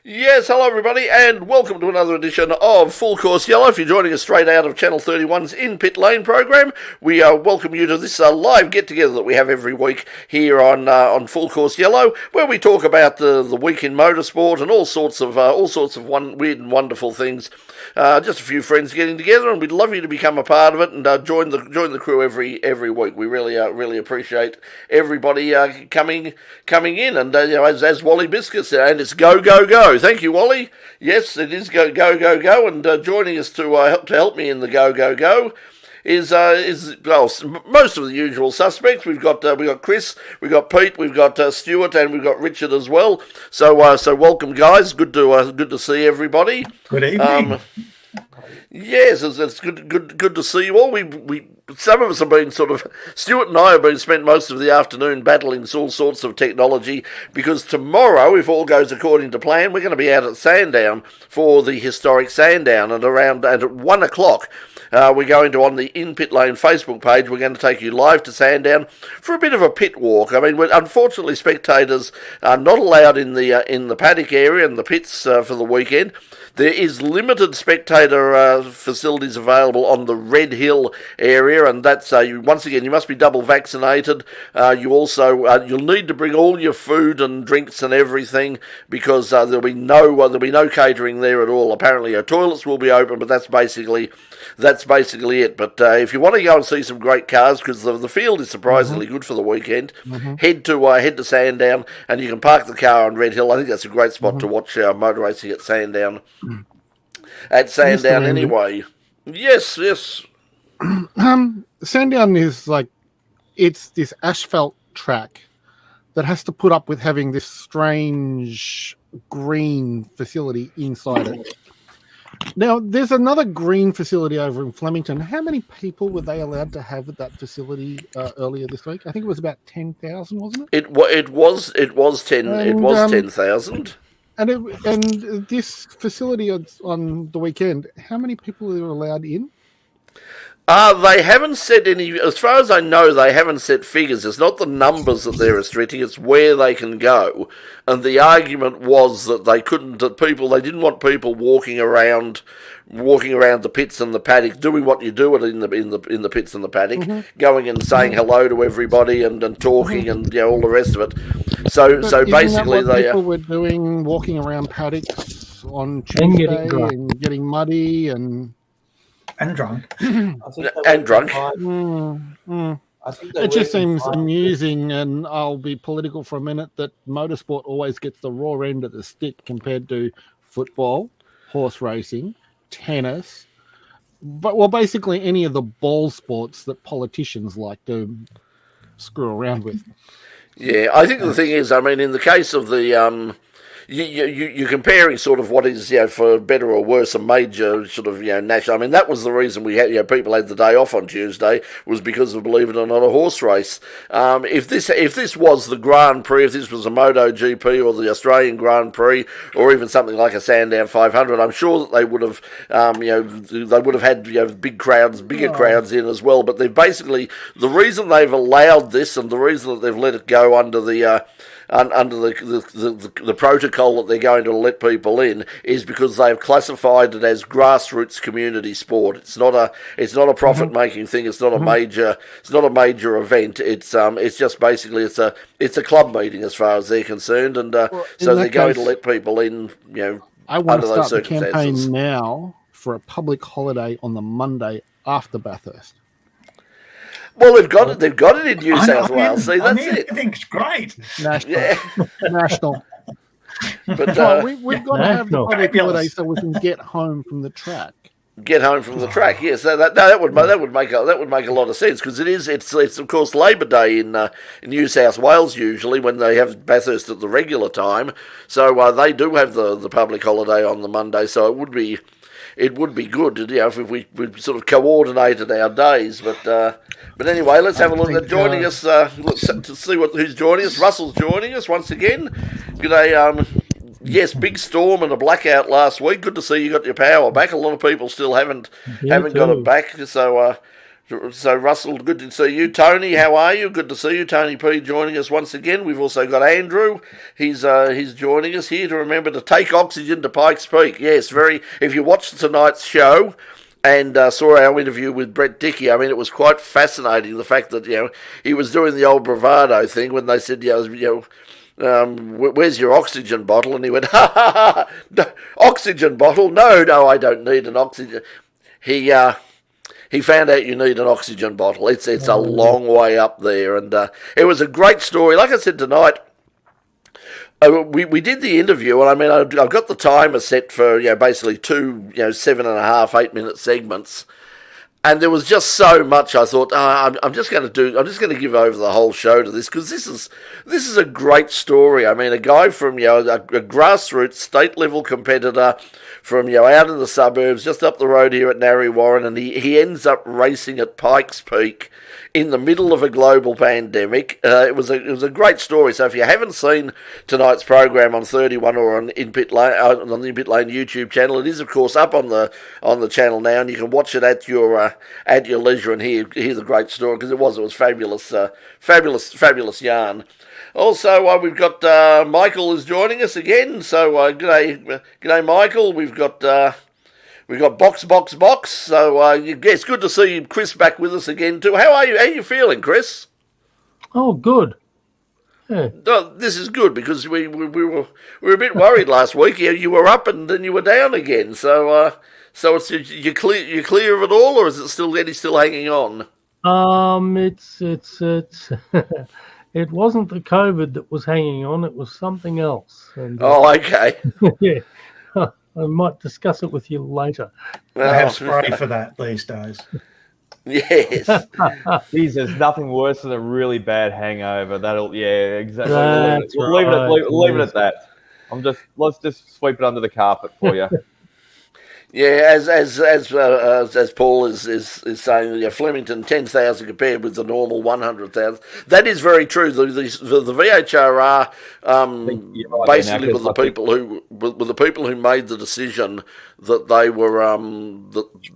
Yes, hello everybody, and welcome to another edition of Full Course Yellow. If you're joining us straight out of Channel 31's In Pit Lane program, we welcome you to this live get-together that we have every week here on Full Course Yellow, where we talk about the week in motorsport and all sorts of weird and wonderful things. Just a few friends getting together, and we'd love you to become a part of it and join the crew every week. We really appreciate everybody coming in, and as Wally Biscuit said, and it's go go go. Thank you, Wally. Yes, it is go go go go, and joining us to help me in the go go go is most of the usual suspects. We've got Chris, we've got Pete, we've got Stuart, and we've got Richard as well. So welcome, guys. Good to see everybody. Good evening. Yes, it's good to see you all. We some of us have been Stuart and I have been spent most of the afternoon battling all sorts of technology, because tomorrow, if all goes according to plan, we're going to be out at Sandown for the Historic Sandown, and at 1 o'clock. We're going to, on the In Pit Lane Facebook page, we're going to take you live to Sandown for a bit of a pit walk. I mean, unfortunately, spectators are not allowed in the paddock area and the pits for the weekend. There is limited spectator facilities available on the Red Hill area, and that's once again, you must be double vaccinated. You also you'll need to bring all your food and drinks and everything, because there'll be no catering there at all. Apparently, toilets will be open, but that's basically it. But if you want to go and see some great cars, because the field is surprisingly good for the weekend, head to Sandown, and you can park the car on Red Hill. I think that's a great spot to watch motor racing at Sandown. Anyway. Yes. Sandown is it's this asphalt track that has to put up with having this strange green facility inside it. Now, there's another green facility over in Flemington. How many people were they allowed to have at that facility earlier this week? I think it was about 10,000, wasn't it? It was 10,000. And this facility on the weekend, how many people are allowed in? They haven't said any, as far as I know, they haven't set figures. It's not the numbers that they're restricting, it's where they can go. And the argument was that they didn't want people walking around the pits and the paddock, doing what you do in the pits and the paddock, going and saying hello to everybody and talking and all the rest of it. So basically, people were doing, walking around paddocks on Tuesday and getting muddy and drunk. It just seems amusing, and I'll be political for a minute, that motorsport always gets the raw end of the stick compared to football, horse racing, tennis, but basically any of the ball sports that politicians like to screw around with. Yeah, I think the thing is, I mean, in the case of the you're comparing sort of what is, for better or worse, a major national. I mean, that was the reason we had, people had the day off on Tuesday, was because of, believe it or not, a horse race. If this was the Grand Prix, if this was a Moto GP or the Australian Grand Prix, or even something like a Sandown 500, I'm sure that they would have, they would have had big crowds, bigger crowds in as well. But they've basically, the reason they've allowed this and the reason that they've let it go under the protocol that they're going to let people in is because they've classified it as grassroots community sport. It's not a profit making thing. It's not a major event. It's just basically it's a club meeting as far as they're concerned, and so they're going to let people in. I want to start the campaign now for a public holiday on the Monday after Bathurst. Well, they've got it in New South Wales. See, that's it. I think it's great. National. But we've got to have the public holiday so we can get home from the track. Yes, that would make a lot of sense, because it's of course Labor Day in New South Wales usually, when they have Bathurst at the regular time. So they do have the public holiday on the Monday. So it would be good, if we sort of coordinated our days. But anyway, let's have a look at joining us. To see who's joining us. Russell's joining us once again. G'day. Yes, big storm and a blackout last week. Good to see you got your power back. A lot of people still haven't got it back. So So, Russell, good to see you. Tony, how are you? Good to see you. Tony P joining us once again. We've also got Andrew. He's joining us here to remember to take oxygen to Pikes Peak. Yes, very. If you watched tonight's show and saw our interview with Brett Dickey, I mean, it was quite fascinating, the fact that, he was doing the old bravado thing when they said, where's your oxygen bottle? And he went, ha, ha, ha, no, oxygen bottle? No, I don't need an oxygen. He found out you need an oxygen bottle. It's a long way up there, and it was a great story. Like I said tonight, we did the interview, and I mean, I've got the timer set for basically two 7.5, 8-minute segments, and there was just so much. I thought I'm just going to give over the whole show to this, because this is a great story. I mean, a guy from a grassroots state level competitor from out in the suburbs, just up the road here at Narre Warren, and he ends up racing at Pikes Peak in the middle of a global pandemic. It was a great story. So if you haven't seen tonight's program on 31 or on the In Pit Lane YouTube channel, it is of course up on the channel now, and you can watch it at your leisure and hear the great story, because it was fabulous yarn. Also, we've got Michael is joining us again. So g'day, Michael. We've got box. So it's good to see Chris back with us again too. How are you? How are you feeling, Chris? Oh, good. Yeah. No, this is good, because we were a bit worried last week. You were up and then you were down again. So it's you're clear of it all, or is it still hanging on? It's it wasn't the COVID that was hanging on; it was something else. And, okay. Yeah, I might discuss it with you later. I have spray for that these days. Yes. Geez, there's nothing worse than a really bad hangover. Exactly. That's Leave it at that. Let's just sweep it under the carpet for you. Yeah, as Paul is saying, Flemington 10,000 compared with the normal 100,000. That is very true. The VHRR basically were the people who made the decision that they were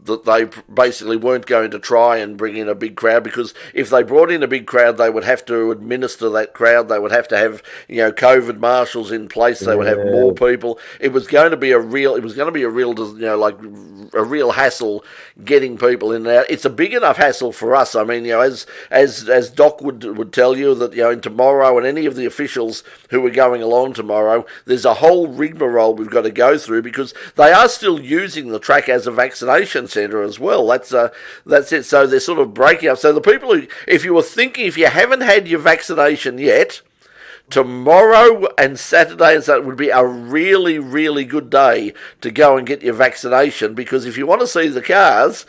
that they basically weren't going to try and bring in a big crowd, because if they brought in a big crowd, they would have to administer that crowd. They would have to have COVID marshals in place. They would have more people. It was going to be a real a real hassle getting people in there. It's a big enough hassle for us. I mean, as Doc would tell you that in tomorrow, and any of the officials who are going along tomorrow, there's a whole rigmarole we've got to go through, because they are still using the track as a vaccination centre as well. That's it. So they're sort of breaking up. So the people who, if you haven't had your vaccination yet, tomorrow and Saturday and Sunday would be a really, really good day to go and get your vaccination, because if you want to see the cars,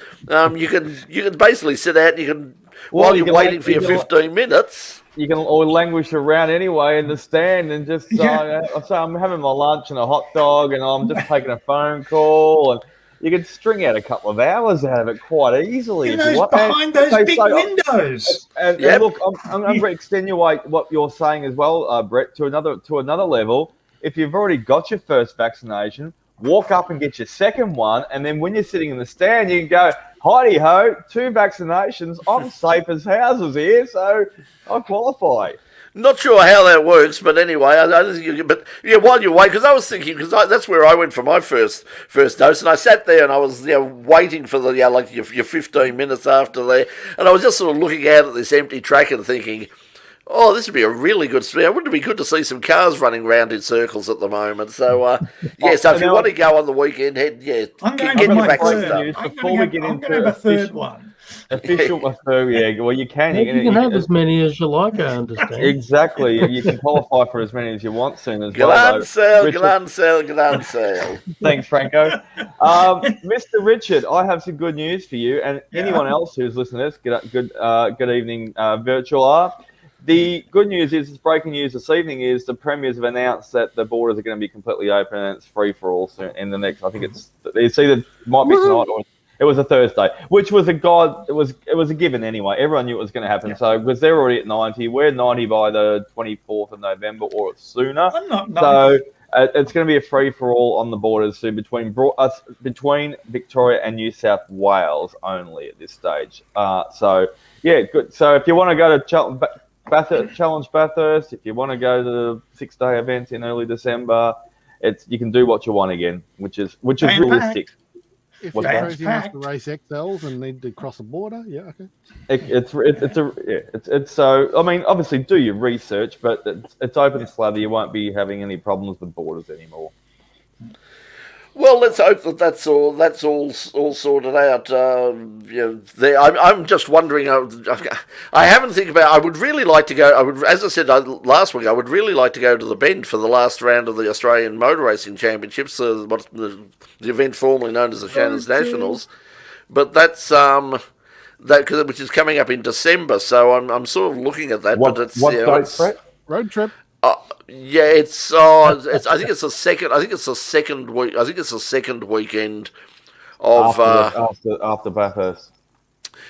you can basically sit out and while you're waiting for your 15 minutes. You can all languish around anyway in the stand and just say, I'm having my lunch and a hot dog and I'm just taking a phone call, and you can string out a couple of hours out of it quite easily. Behind those big windows. And look, I'm going to extenuate what you're saying as well, Brett, to another level. If you've already got your first vaccination, walk up and get your second one, and then when you're sitting in the stand, you can go, "Heidi-ho, 2 vaccinations. I'm safe as houses here, so I qualify." Not sure how that works, but anyway, while you wait, because I was thinking, that's where I went for my first dose, and I sat there and I was waiting for your 15 minutes after there, and I was just sort of looking out at this empty track and thinking, oh, this would be a really good stream. Wouldn't it be good to see some cars running round in circles at the moment? So, so if you want to go on the weekend, I'm going get for your my vaccine. Before we get into a third one. Official, well, you can. You can have as many as you like, I understand. Exactly. You can qualify for as many as you want soon as well. Grand sale. Thanks, Franco. Mr. Richard, I have some good news for you and anyone else who's listening to this. Good evening, virtual. The good news is, it's breaking news this evening, is the premiers have announced that the borders are going to be completely open and it's free for all soon in the next, I think it's either might be tonight or it was a Thursday, which was it was a given anyway. Everyone knew it was going to happen. Yeah. So because they're already at 90, we're 90 by the 24th of November or sooner. I'm not 90. So It's going to be a free for all on the borders soon between Victoria and New South Wales only at this stage. So yeah, good. So if you want to go to Challenge Bathurst, if you want to go to the 6-day event in early December, you can do what you want again, which is realistic. If What's you're that? crazy enough to race XLs and need to cross a border, yeah, okay. It's so. I mean, obviously, do your research, but it's open slather. You won't be having any problems with borders anymore. Well, let's hope that that's all sorted out. I'm just wondering. I haven't think about. I would really like to go. As I said last week, I would really like to go to the Bend for the last round of the Australian Motor Racing Championships, the event formerly known as the Shannon's Nationals. But that's which is coming up in December. So I'm sort of looking at that. What but it's dates, Brett? Road trip. Yeah, it's. I think it's the second. I think it's the second week. I think it's the second weekend of after Bathurst.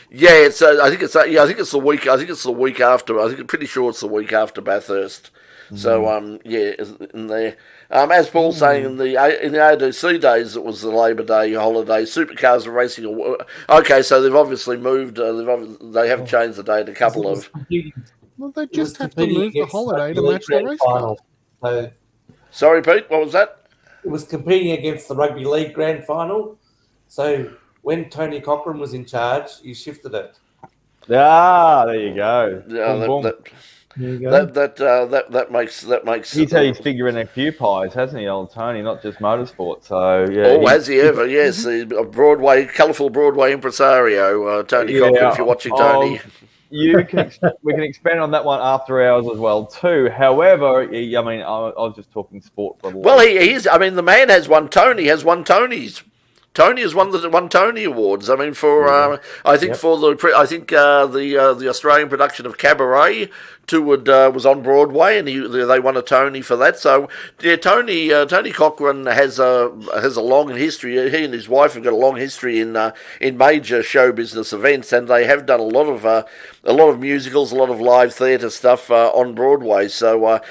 Yeah, it's. I think it's. Yeah, I think it's the week. I think it's the week after. I'm pretty sure it's the week after Bathurst. So yeah, in there. As Paul's saying, in the ADC days, it was the Labor Day holiday. Supercars are racing. Okay, so they've obviously moved. They have changed the date a couple of. Well, they just have to move the holiday to match the race final. So Sorry, Pete, what was that? it was competing against the Rugby League Grand Final. So when Tony Cochran was in charge, he shifted it. There you go. Yeah, Boom, boom. There you go. That makes. He's had his figure in a few pies, hasn't he, old Tony? Not just motorsport. So yeah. Oh, has he ever? Yes, the colourful Broadway impresario, Tony Cochran. If you're watching, Tony. We can expand on that one after hours as well too. However, I mean, I was just talking sport for a Well, he is. I mean, the man has won Tony. Has won Tonys. Tony has won Tony Awards. I mean, for I think the Australian production of Cabaret was on Broadway, and they won a Tony for that. So yeah, Tony Cochran has a long history. He and his wife have got a long history in major show business events, and they have done a lot of musicals, a lot of live theatre stuff on Broadway. So What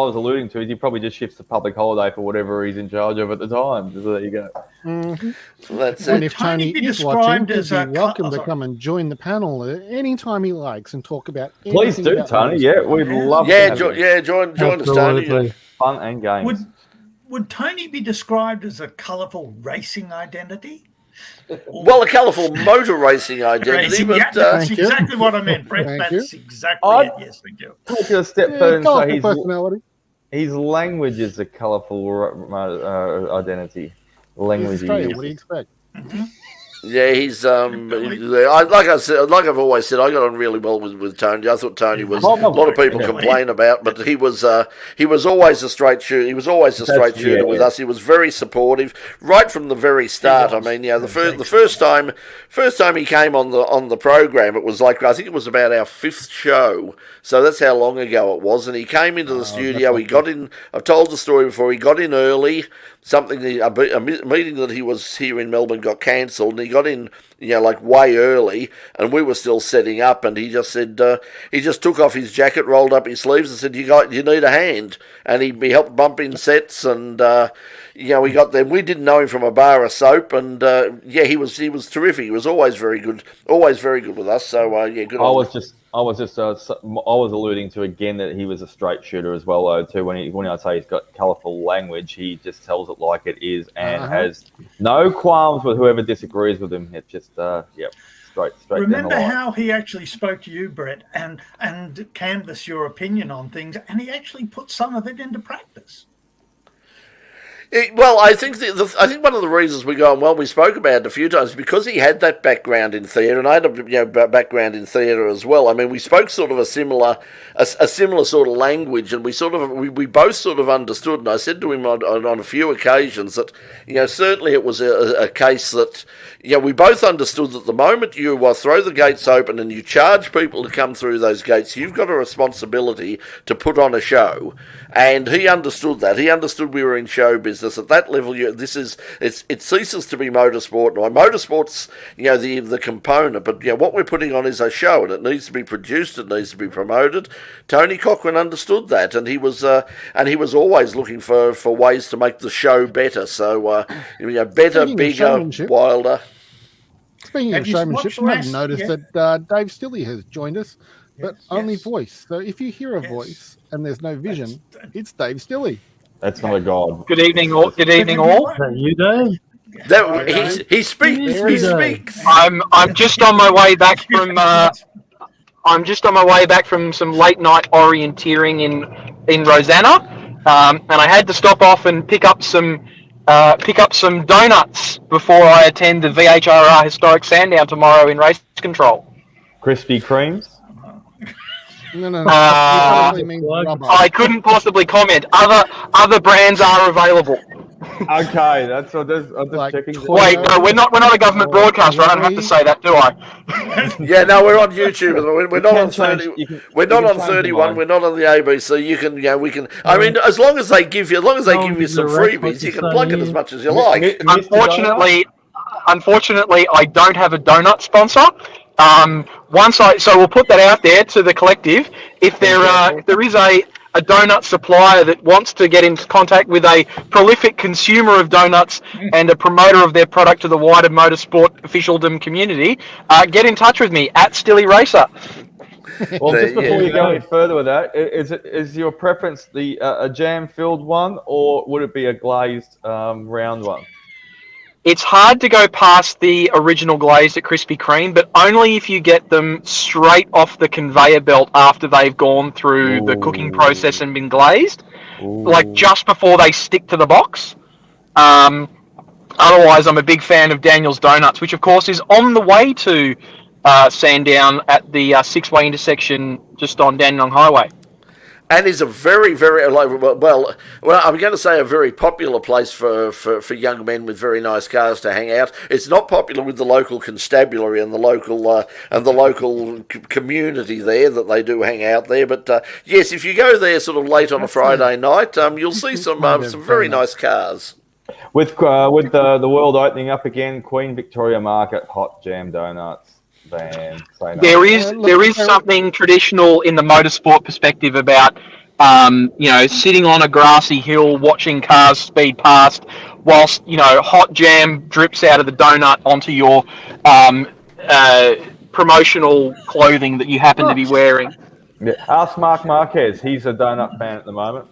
I was alluding to is he probably just shifts the public holiday for whatever he's in charge of at the time. So there you go. Mm-hmm. That's And it. if Tony is watching, he's welcome to come and join the panel anytime he likes and talk about anything. Please do, about Tony. motorsport. Yeah, we'd love to. Join us, Tony. Absolutely. Fun and games. Would Tony be described as a colourful racing identity? Well, a colourful motor racing identity, but that's Thank you. exactly what I meant, Brett. Thank That's you. exactly it. Yes, thank you. Take it a step Yeah, further and colourful say personality. his language is a colourful identity. Language. He's Australian. What do you expect? yeah, he's like I've always said, I got on really well with Tony. I thought Tony was a lot of people complain about, but he was always a straight shooter. He was always a straight shooter with us. He was very supportive right from the very start. I mean, the first time he came on the program, it was like I think it was about our 5th show. So that's how long ago it was. And he came into the studio. He got in. I've told the story before. He got in early. A meeting that he was here in Melbourne got cancelled, and he got in, like way early, and we were still setting up, and he just said, he just took off his jacket, rolled up his sleeves, and said, you need a hand, and he helped bump in sets, and we got them. We didn't know him from a bar of soap, and he was terrific. He was always very good with us. So good. I was alluding to again that he was a straight shooter as well, though. Too, when I say he's got colourful language, he just tells it like it is and has no qualms with whoever disagrees with him. It's just straight. Remember how he actually spoke to you, Brett, and canvassed your opinion on things, and he actually put some of it into practice. Well, I think I think one of the reasons we go on well, we spoke about it a few times, because he had that background in theatre, and I had a background in theatre as well. I mean, we spoke sort of a similar sort of language, and we both sort of understood. And I said to him on a few occasions that certainly it was a case that we both understood that the moment you throw the gates open and you charge people to come through those gates, you've got a responsibility to put on a show. And he understood that. He understood we were in show business. business at that level. It ceases to be motorsport. Now, motorsport's the component, but what we're putting on is a show, and it needs to be produced, it needs to be promoted. Tony Cochrane understood that, and he was always looking for ways to make the show better. So better, bigger, wilder. Speaking of showmanship, I've noticed that Dave Stilley has joined us, but only voice. So if you hear a voice and there's no vision, it's Dave Stilley. That's not a god. Good evening, all. Good evening, all. Is that you, Dave? He speaks. He speaks. I'm just on my way back from. I'm just on my way back from some late night orienteering in Rosanna, and I had to stop off and pick up some donuts before I attend the VHRR Historic Sandown tomorrow in race control. Krispy Kremes. No. I couldn't possibly comment. Other brands are available. Okay, that's what I'm just checking. Wait, no, we're not a government broadcaster. I don't have to say that, do I? Yeah, no, we're on YouTube. We're not on 30. We're not on 31. We're not on the ABC. You can, we can. I mean, as long as they give you some freebies, you can plug it as much as you like. Unfortunately, I don't have a donut sponsor. So we'll put that out there to the collective. If there is a donut supplier that wants to get in contact with a prolific consumer of donuts and a promoter of their product to the wider motorsport officialdom community, get in touch with me at Stilly Racer. Well, just before you go any further with that, is your preference a jam-filled one, or would it be a glazed round one? It's hard to go past the original glazed at Krispy Kreme, but only if you get them straight off the conveyor belt after they've gone through the cooking process and been glazed, like just before they stick to the box. Otherwise, I'm a big fan of Daniel's Donuts, which of course is on the way to Sandown at the six-way intersection just on Dandenong Highway. And is a very, very, well, I'm going to say a very popular place for young men with very nice cars to hang out. It's not popular with the local constabulary and the local community there that they do hang out there. But yes, if you go there sort of late on a Friday night, you'll see some very nice cars. With the world opening up again, Queen Victoria Market, hot jam donuts. There is something traditional in the motorsport perspective about sitting on a grassy hill watching cars speed past whilst hot jam drips out of the donut onto your promotional clothing that you happen to be wearing. Yeah. Ask Mark Marquez, he's a donut fan at the moment.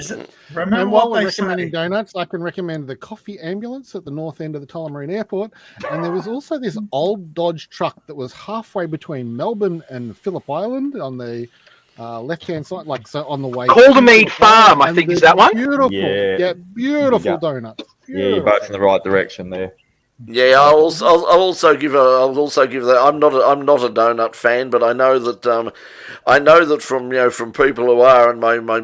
And while we're recommending donuts, I can recommend the coffee ambulance at the north end of the Tullamarine Airport. And there was also this old Dodge truck that was halfway between Melbourne and Phillip Island on the left-hand side, on the way. Caldermead Farm, I think, is that one? Beautiful, beautiful donuts. Beautiful. Yeah, you're both in the right direction there. Yeah, I'll also give that. I'm not a donut fan, but I know that from people who are, and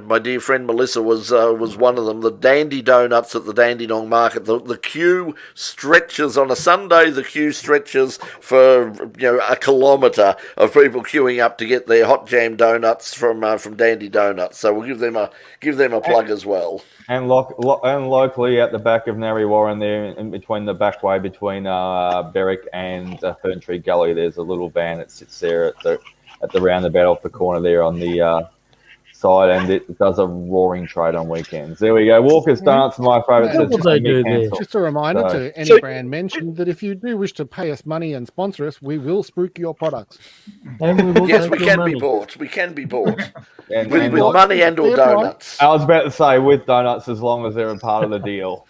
my dear friend Melissa was one of them. The Dandy Donuts at the Dandenong Market. The queue stretches on a Sunday. The queue stretches for a kilometre of people queuing up to get their hot jam donuts from Dandy Donuts. So we'll give them a plug as well. And locally at the back of Narry Warren there, in between the back way between Berwick and Fern Tree Gully, there's a little van that sits there at the roundabout off the corner there on the side, and it does a roaring trade on weekends. There we go. Walker's Donuts, my favourite. What they do there? Just a reminder to any brand mentioned that if you do wish to pay us money and sponsor us, we will spruik your products. Yes, we can be bought. We can be bought with money and or donuts. I was about to say with donuts, as long as they're a part of the deal.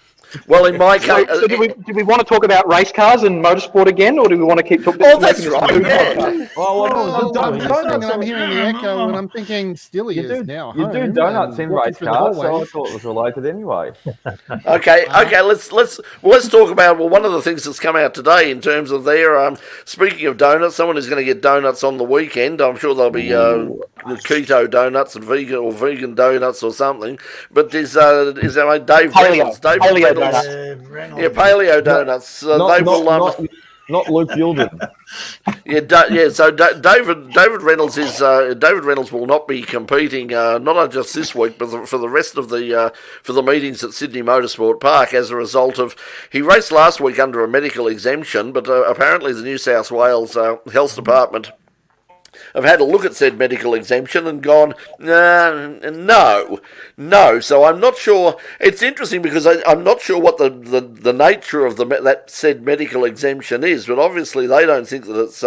Well, in my case, so do we want to talk about race cars and motorsport again, or do we want to keep talking? Oh, that's right. Yeah. I'm hearing the echo, and I'm thinking, Stilly is now. You do donuts in race cars, so I thought it was related anyway. Okay. Let's talk about one of the things that's come out today in terms of their. Speaking of donuts, someone is going to get donuts on the weekend. I'm sure there'll be keto donuts and vegan donuts or something. But is Dave Reynolds? Paleo donuts. Yeah, paleo donuts. not Luke Yulden. So David Reynolds is David Reynolds will not be competing not just this week, but for the rest of the meetings at Sydney Motorsport Park as a result of he raced last week under a medical exemption, but apparently the New South Wales Health Department have had a look at said medical exemption and gone, no. So I'm not sure. It's interesting because I'm not sure what the nature of that said medical exemption is, but obviously they don't think that it's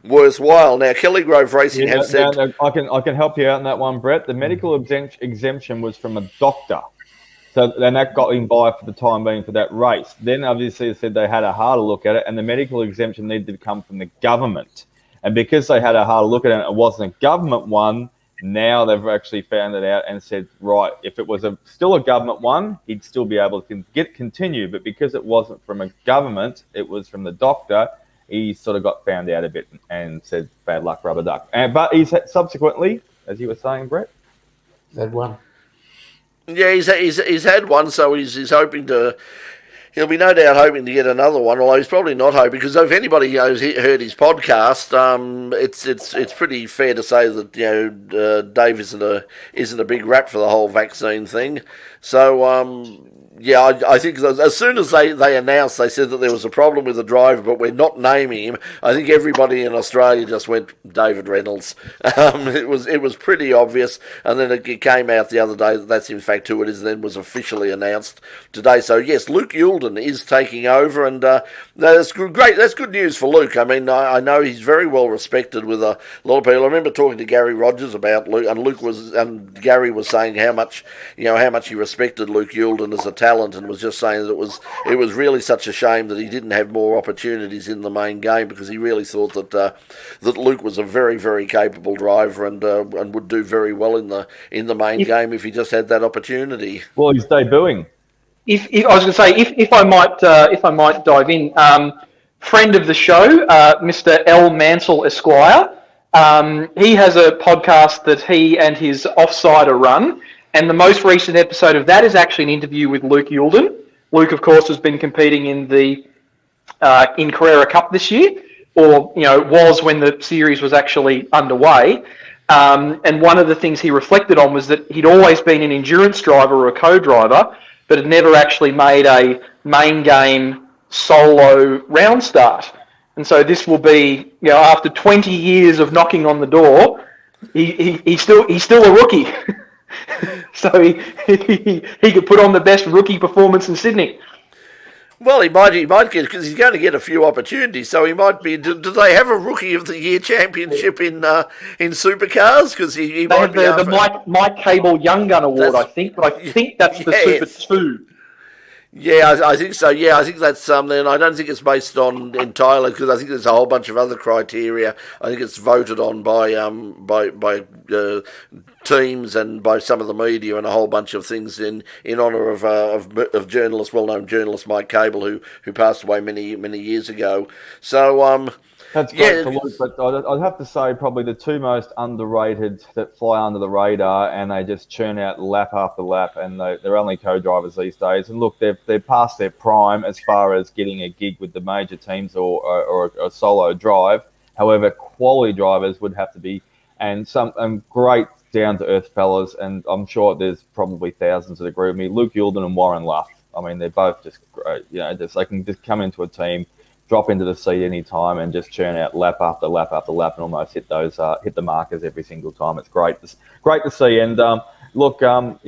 worthwhile. Now, Kelly Grove Racing has said... No, I can help you out on that one, Brett. The medical exemption was from a doctor. So then that got him by for the time being for that race. Then obviously they said they had a harder look at it, and the medical exemption needed to come from the government. And because they had a hard look at it and it wasn't a government one, now they've actually found it out and said, right, if it was still a government one, he'd still be able to continue. But because it wasn't from a government, it was from the doctor, he sort of got found out a bit and said, bad luck, rubber duck. But he's subsequently, as you were saying, Brett? Had one. Yeah, he's had one, so he's hoping to... He'll be no doubt hoping to get another one, although he's probably not hoping, because if anybody heard his podcast, it's pretty fair to say that Dave isn't a big rap for the whole vaccine thing. So I think as soon as they announced, they said that there was a problem with the driver, but we're not naming him. I think everybody in Australia just went David Reynolds. It was pretty obvious, and then it came out the other day that that's in fact who it is. And then was officially announced today. So yes, Luke Yulden is taking over, and that's great. That's good news for Luke. I mean, I know he's very well respected with a lot of people. I remember talking to Gary Rogers about Luke, and Gary was saying how much he respected Luke Yulden as a talent, and was just saying that it was really such a shame that he didn't have more opportunities in the main game, because he really thought that Luke was a very, very capable driver and would do very well in the main game if he just had that opportunity. Well, he's debuting. If I was going to say, if I might dive in, friend of the show, Mr. L. Mansell Esquire, he has a podcast that he and his offsider run, and the most recent episode of that is actually an interview with Luke Yulden. Luke, of course, has been competing in the in Carrera Cup this year, or was when the series was actually underway. And one of the things he reflected on was that he'd always been an endurance driver or a co-driver, but had never actually made a main game solo round start. And so this will be, after 20 years of knocking on the door, he's still a rookie. So he could put on the best rookie performance in Sydney. Well, he might get, because he's going to get a few opportunities. So he might be. Do they have a Rookie of the Year championship in Supercars? Because he they might have the Mike Cable Young Gun Award, I think, but I think that's the Super 2. Yeah, I think so. Yeah, I think that's something. And I don't think it's based on entirely, because I think there's a whole bunch of other criteria. I think it's voted on by teams and by some of the media and a whole bunch of things in honour of well-known journalist Mike Cable, who passed away many years ago. So that's great for Luke, but I'd have to say probably the two most underrated that fly under the radar, and they just churn out lap after lap, and they're only co-drivers these days. And look, they've passed their prime as far as getting a gig with the major teams or a solo drive. However, quality drivers would have to be, and some great down-to-earth fellas, and I'm sure there's probably thousands that agree with me. Luke Yulden and Warren Luff. I mean, they're both just great. They can just come into a team, drop into the seat any time, and just churn out lap after lap after lap, and almost hit the markers every single time. It's great. It's great to see. And look, I'm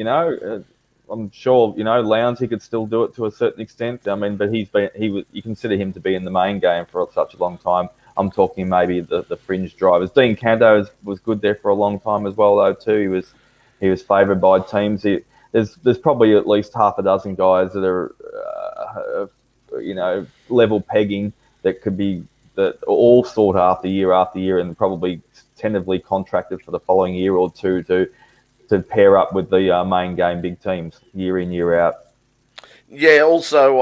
sure Lowndes, he could still do it to a certain extent. I mean, but you consider him to be in the main game for such a long time. I'm talking maybe the fringe drivers. Dean Canto was good there for a long time as well, though too. He was favoured by teams. There's probably at least half a dozen guys that are level pegging that could be that all sought after year, and probably tentatively contracted for the following year or two to pair up with the main game big teams year in, year out. Yeah. Also,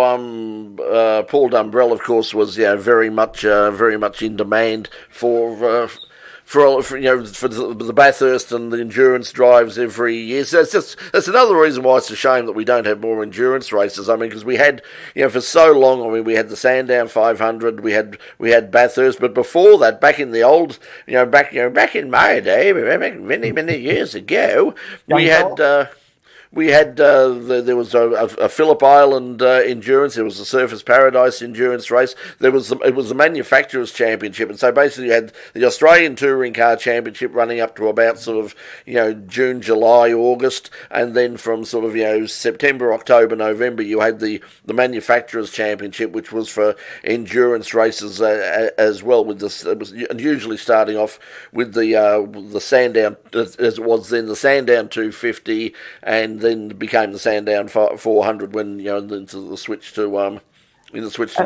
Paul Dumbrell, of course, was very much in demand for the Bathurst and the endurance drives every year. So that's another reason why it's a shame that we don't have more endurance races. I mean, because we had, for so long. I mean, we had the Sandown 500, we had Bathurst, but before that, back in the old, back in my day, many years ago, there was a Phillip Island endurance. There was the Surfers Paradise endurance race. It was the Manufacturers Championship, and so basically you had the Australian Touring Car Championship running up to about sort of June, July, August, and then from sort of September, October, November you had the Manufacturers Championship, which was for endurance races as well. With this, it was usually starting off with the Sandown, as it was then, the Sandown 250, and then became the Sandown 400 when into the switch to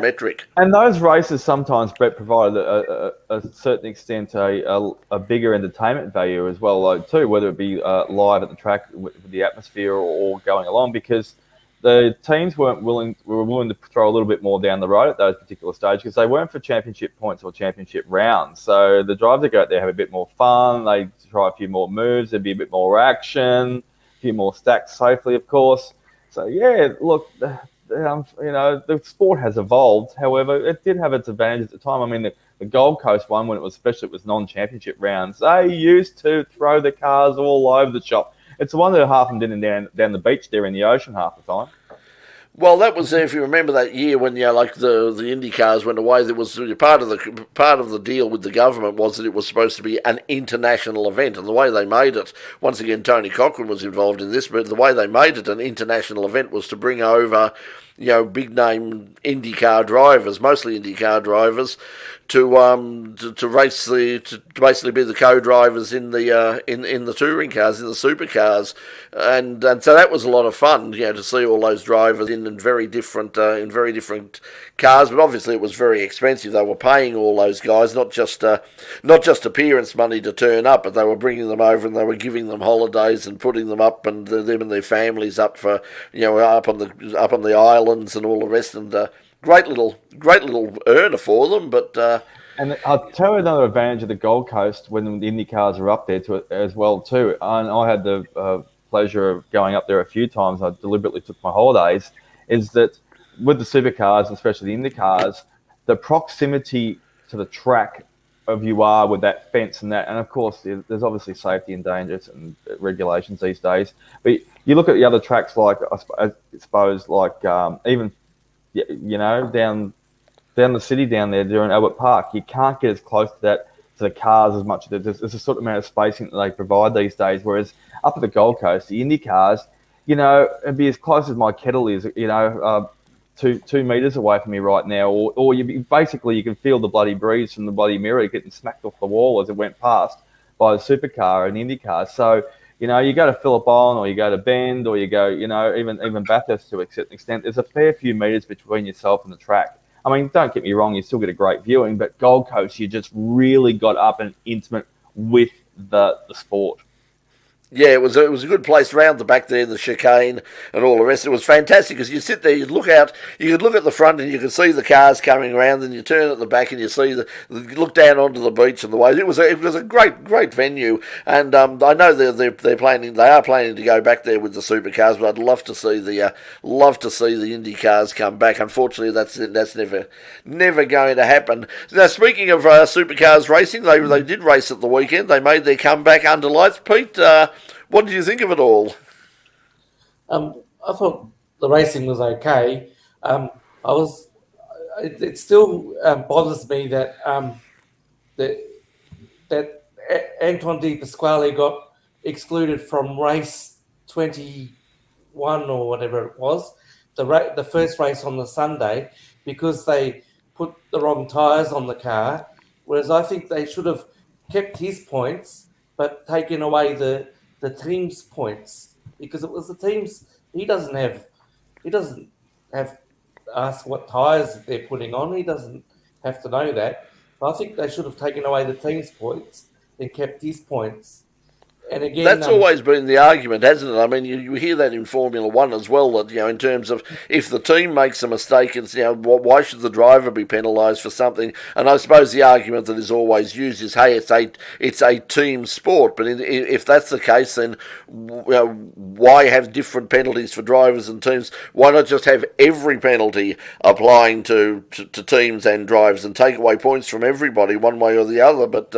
metric. And those races sometimes, Brett, provided a certain extent a bigger entertainment value as well, too, whether it be live at the track with the atmosphere or going along, because the teams were willing to throw a little bit more down the road at those particular stages because they weren't for championship points or championship rounds. So the drivers that go out there have a bit more fun. They try a few more moves. There'd be a bit more action. Few more stacks safely, of course. So yeah, look, the sport has evolved. However, it did have its advantages at the time. I mean, the Gold Coast one, when it was non-championship rounds, they used to throw the cars all over the shop. It's the one that half of them did down the beach there in the ocean half the time. Well, that was, if you remember that year when the Indy cars went away, there was part of the deal with the government was that it was supposed to be an international event, and the way they made it, once again Tony Cochrane was involved in this, but the way they made it an international event was to bring over big name IndyCar drivers, mostly IndyCar drivers, to race to basically be the co-drivers in the touring cars, in the supercars, and so that was a lot of fun, to see all those drivers in very different cars. But obviously it was very expensive. They were paying all those guys not just appearance money to turn up, but they were bringing them over and they were giving them holidays and putting them up and them and their families up for up on the islands and all the rest, and great little earner for them. But and I'll tell you another advantage of the Gold Coast when the Indy cars are up there as well too. And I had the pleasure of going up there a few times. I deliberately took my holidays. Is that with the supercars, especially the Indy cars, the proximity to the track of you are with that fence and that, and of course there's obviously safety and dangers and regulations these days. But you look at the other tracks, like I suppose like even down the city down there during Albert Park, you can't get as close to the cars as much. There's a sort of amount of spacing that they provide these days. Whereas up at the Gold Coast, the Indy cars, it'd be as close as my kettle is, 2 meters away from me right now, or you can feel the bloody breeze from the bloody mirror getting smacked off the wall as it went past by the supercar and Indy cars. So you go to Phillip Island, or you go to Bend, or you go, even Bathurst to a certain extent. There's a fair few meters between yourself and the track. I mean, don't get me wrong, you still get a great viewing, but Gold Coast, you just really got up and intimate with the sport. Yeah, it was a good place round the back there, the chicane and all the rest. It was fantastic because you sit there, you'd look out, you could look at the front and you could see the cars coming around, and you turn at the back and you see look down onto the beach and the waves. It was a great venue, and I know they are planning to go back there with the supercars, but I'd love to see the Indy cars come back. Unfortunately, that's never going to happen. Now, speaking of supercars racing, they did race at the weekend. They made their comeback under lights. Pete, what did you think of it all? I thought the racing was okay. It still bothers me that Anton De Pasquale got excluded from race 21 or whatever it was, the first race on the Sunday, because they put the wrong tyres on the car. Whereas I think they should have kept his points but taken away the team's points, because it was the team's. He doesn't have asked what tyres they're putting on. He doesn't have to know that. But I think they should have taken away the team's points and kept his points And again, that's always been the argument, hasn't it? I mean, you hear that in Formula One as well. That in terms of if the team makes a mistake, it's why should the driver be penalised for something? And I suppose the argument that is always used is, hey, it's a team sport. But if that's the case, then why have different penalties for drivers and teams? Why not just have every penalty applying to teams and drivers and take away points from everybody one way or the other? But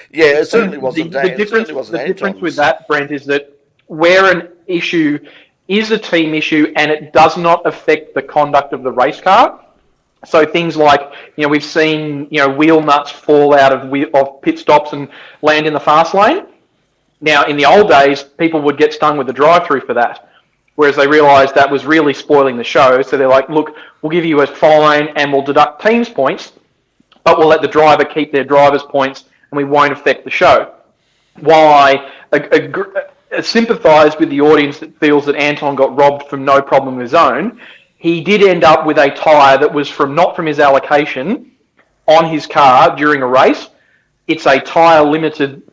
it certainly wasn't. The difference with that, Brent, is that where an issue is a team issue and it does not affect the conduct of the race car. So things like, we've seen, wheel nuts fall out of pit stops and land in the fast lane. Now, in the old days, people would get stung with the drive-through for that, whereas they realised that was really spoiling the show. So they're like, look, we'll give you a fine and we'll deduct teams points, but we'll let the driver keep their driver's points and we won't affect the show. Why I sympathise with the audience that feels that Anton got robbed from no problem of his own. He did end up with a tyre that was not from his allocation on his car during a race. It's a tyre limited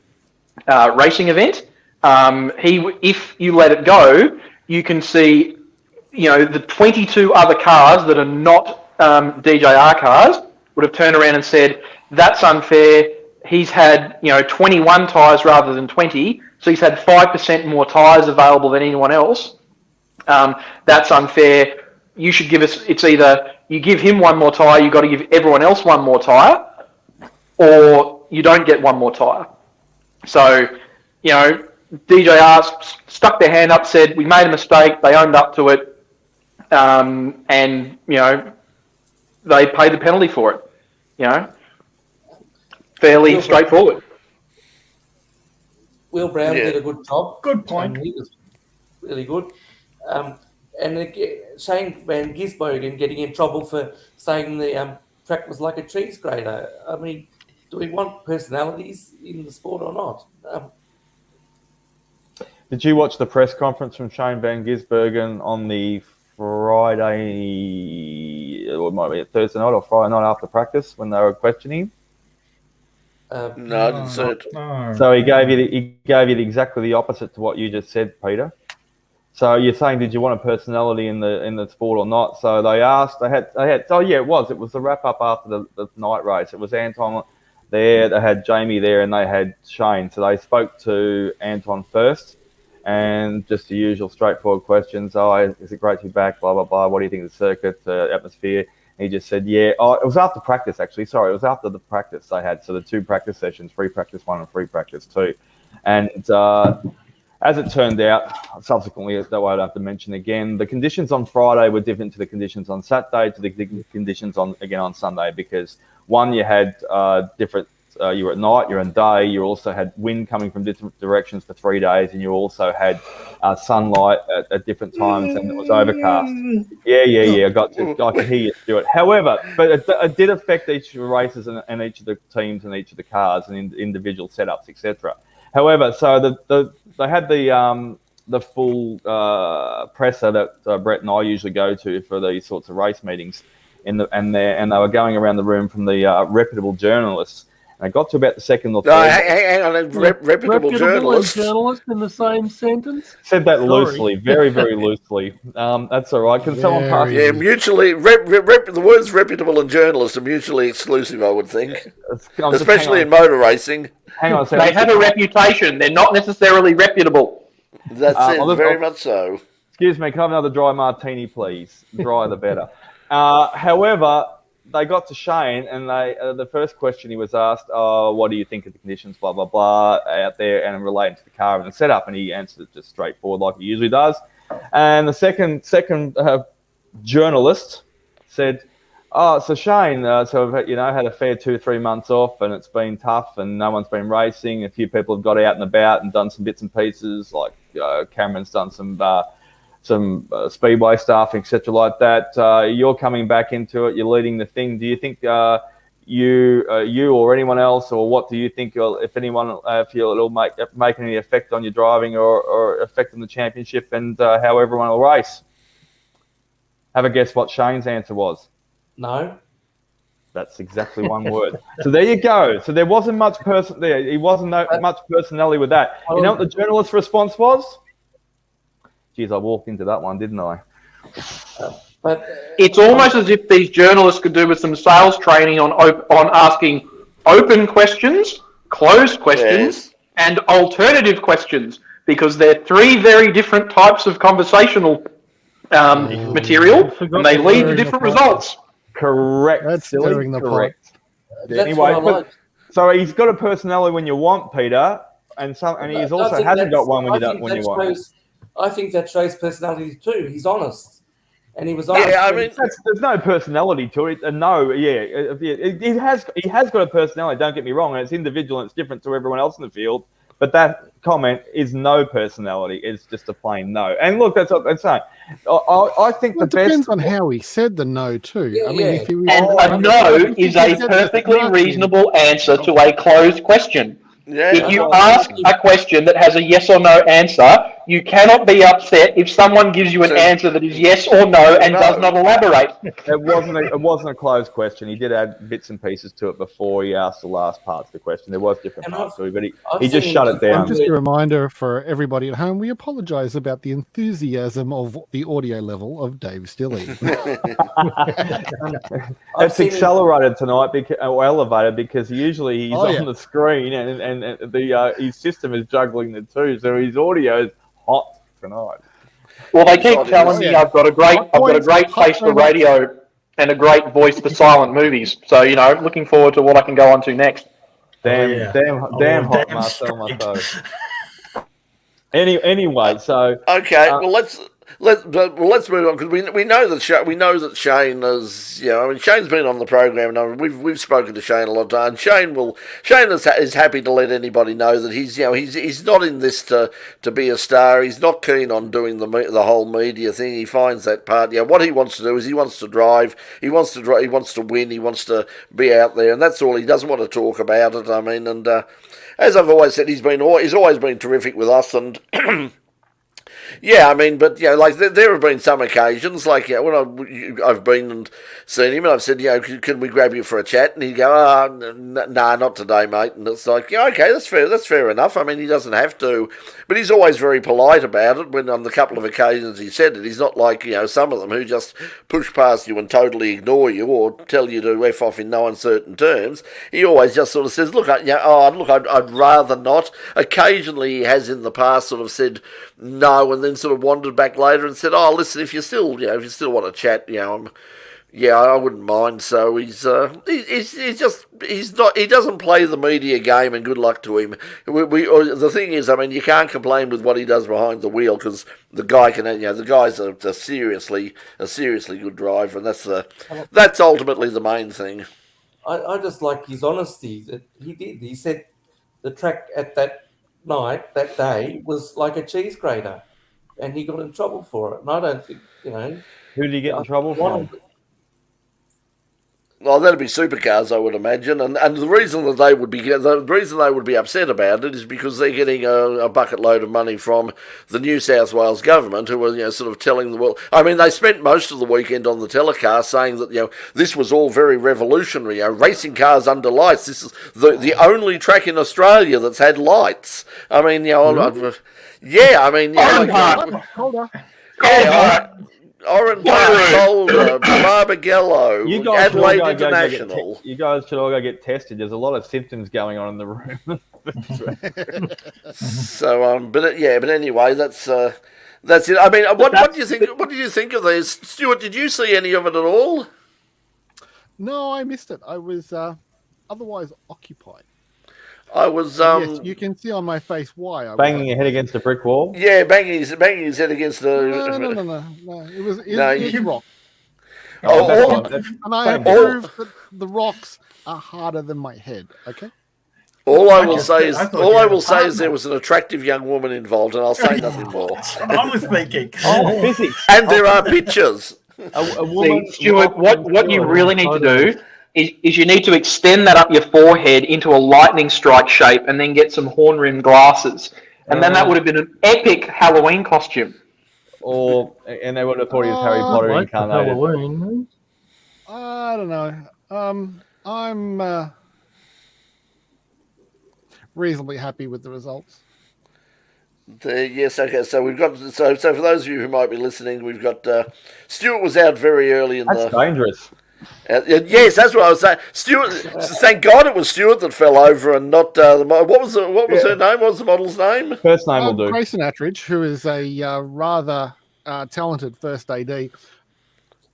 racing event. If you let it go, you can see, the 22 other cars that are not DJR cars would have turned around and said, that's unfair. He's had, 21 tyres rather than 20, so he's had 5% more tyres available than anyone else. That's unfair. You should give us, it's either you give him one more tyre, you've got to give everyone else one more tyre, or you don't get one more tyre. So, DJR stuck their hand up, said, we made a mistake, they owned up to it, and, they paid the penalty for it, fairly straightforward. Will Brown did a good job. Good point. He was really good. And again, Shane Van Gisbergen getting in trouble for saying the track was like a cheese grater. I mean, do we want personalities in the sport or not? Did you watch the press conference from Shane Van Gisbergen on the Friday, or it might be Thursday night or Friday night after practice when they were questioning him? No, I didn't see it. No. So he gave you exactly the opposite to what you just said, Peter. So you're saying, did you want a personality in the sport or not? So they asked. They had. Oh yeah, it was the wrap up after the night race. It was Anton there. They had Jamie there, and they had Shane. So they spoke to Anton first, and just the usual straightforward questions. Oh, is it great to be back? Blah blah blah. What do you think of the circuit, atmosphere? He just said, yeah. Oh, it was after practice, actually. Sorry, it was after the practice they had. So the 2 practice sessions, free practice 1 and free practice 2. And as it turned out, subsequently, that way I don't have to mention again, the conditions on Friday were different to the conditions on Saturday, to the conditions on Sunday, because one, you had different, you were at night, you're in day, you also had wind coming from different directions for 3 days, and you also had sunlight at different times, and it was overcast. Yeah, I could hear you do it. However, but it did affect each of the races and each of the teams and each of the cars and individual setups, etc. However, so they had the full presser that Brett and I usually go to for these sorts of race meetings, and they were going around the room from the reputable journalists. And I got to about the second or third. No, hang on, reputable journalists. Journalist in the same sentence? Said that loosely, very, very loosely. That's all right. Can someone pass? Yeah, mutually. The words reputable and journalist are mutually exclusive, I would think, especially in motor racing. Hang on a second. They have a reputation. They're not necessarily reputable. That's it, very much so. Excuse me, can I have another dry martini, please? Drier the better. However, they got to Shane, and the first question he was asked, what do you think of the conditions, blah, blah, blah, out there, and relating to the car and the setup, and he answered it just straightforward like he usually does. And the second journalist said, oh, so Shane, so I've had a fair 2-3 months off, and it's been tough, and no one's been racing. A few people have got out and about and done some bits and pieces, like Cameron's done some speedway stuff, etc., like that. You're coming back into it. You're leading the thing. Do you think you or anyone else, or what do you think? If anyone feel it'll make any effect on your driving or effect on the championship and how everyone will race? Have a guess what Shane's answer was. No. That's exactly one word. So there you go. So there wasn't much He wasn't much personality with that. You know what the journalist's response was? Geez, I walked into that one, didn't I? But It's almost as if these journalists could do with some sales training on asking open questions, closed questions, and alternative questions, because they're three very different types of conversational material, and they lead to different results. Correct. That's silly. stirring the pot. Correct. that's Anyway, what I like. so he's got a personality when you want, Peter, and he's also hasn't got one when you don't when you want. I think that shows personality too. He's honest, and he was honest. Yeah, I mean, There's no personality to it. No, he has got a personality. Don't get me wrong, and it's individual and it's different to everyone else in the field. But that comment is no personality. It's just a plain no. And look, that's what I'm saying. I think Well, the it depends best. on how he said the no too. Yeah, I mean, yeah. if he was, And a no is a perfectly reasonable answer to a closed question. If you ask a question that has a yes or no answer, you cannot be upset if someone gives you an answer that is yes or no and does not elaborate. It wasn't a closed question. He did add bits and pieces to it before he asked the last parts of the question. There was different parts to it, but he just shut it down. just a reminder for everybody at home, we apologise about the enthusiasm of the audio level of Dave Stilley. It's accelerated tonight or elevated because usually he's on the screen and his system is juggling the two, so his audio is hot tonight. Well, they keep telling me I've got a great taste for radio and a great voice for silent movies. So, looking forward to what I can go on to next. Damn hot, Marcel Marceau. Anyway, so okay. Well, let's move on, because we know that Shane is, Shane's been on the program and we've spoken to Shane a lot of time. Shane is happy to let anybody know that he's not in this to be a star. He's not keen on doing the whole media thing. He finds that part. What he wants to do is he wants to drive. He wants to win. He wants to be out there, and that's all. He doesn't want to talk about it. I mean, and as I've always said, he's always been terrific with us, and. Yeah, I mean, but like there have been some occasions, like when I've been and seen him, and I've said, can we grab you for a chat? And he'd go, nah, not today, mate. And it's like, okay, that's fair enough. I mean, he doesn't have to, but he's always very polite about it. When on the couple of occasions he said it, he's not like some of them who just push past you and totally ignore you or tell you to F off in no uncertain terms. He always just sort of says, I'd rather not. Occasionally he has in the past sort of said no, and then sort of wandered back later and said, listen, if you still want to chat, I wouldn't mind. So he doesn't play the media game, and good luck to him. The thing is, I mean, you can't complain with what he does behind the wheel, because the guy's a seriously good driver, and that's ultimately the main thing. I just like his honesty that he did. He said the track at that day was like a cheese grater, and he got in trouble for it. And I don't think, Who did he get in trouble from? Well, that'd be Supercars, I would imagine, and the reason they would be upset about it is because they're getting a bucket load of money from the New South Wales government, who are sort of telling the world. I mean, they spent most of the weekend on the telecast saying that this was all very revolutionary. Racing cars under lights. This is the only track in Australia that's had lights. I mean, hold on. Orange, Boulder, Barbagallo, Adelaide International. You guys should all go get tested. There's a lot of symptoms going on in the room. So, but anyway, that's it. I mean, what do you think? What did you think of this, Stuart? Did you see any of it at all? No, I missed it. I was otherwise occupied. I was. Yes, you can see on my face why. Banging your head against a brick wall? Yeah, banging his head against the. No. It was rock. And I have proved that the rocks are harder than my head. Okay. All I will say is there was an attractive young woman involved, and I'll say nothing more. I was thinking. Physics. And there are pictures. A woman. See, Stuart, what you really need to do is you need to extend that up your forehead into a lightning strike shape, and then get some horn rimmed glasses, and then that would have been an epic Halloween costume. And they would have thought he was Harry Potter incarnated. Halloween. I don't know. I'm reasonably happy with the results. Yes, okay. So we've got so for those of you who might be listening, we've got Stuart was out very early in That's dangerous. Yes, that's what I was saying. Stuart, thank God it was Stuart that fell over and not what was her name? What was the model's name? First name will do. Grayson Attridge, who is a rather talented first AD,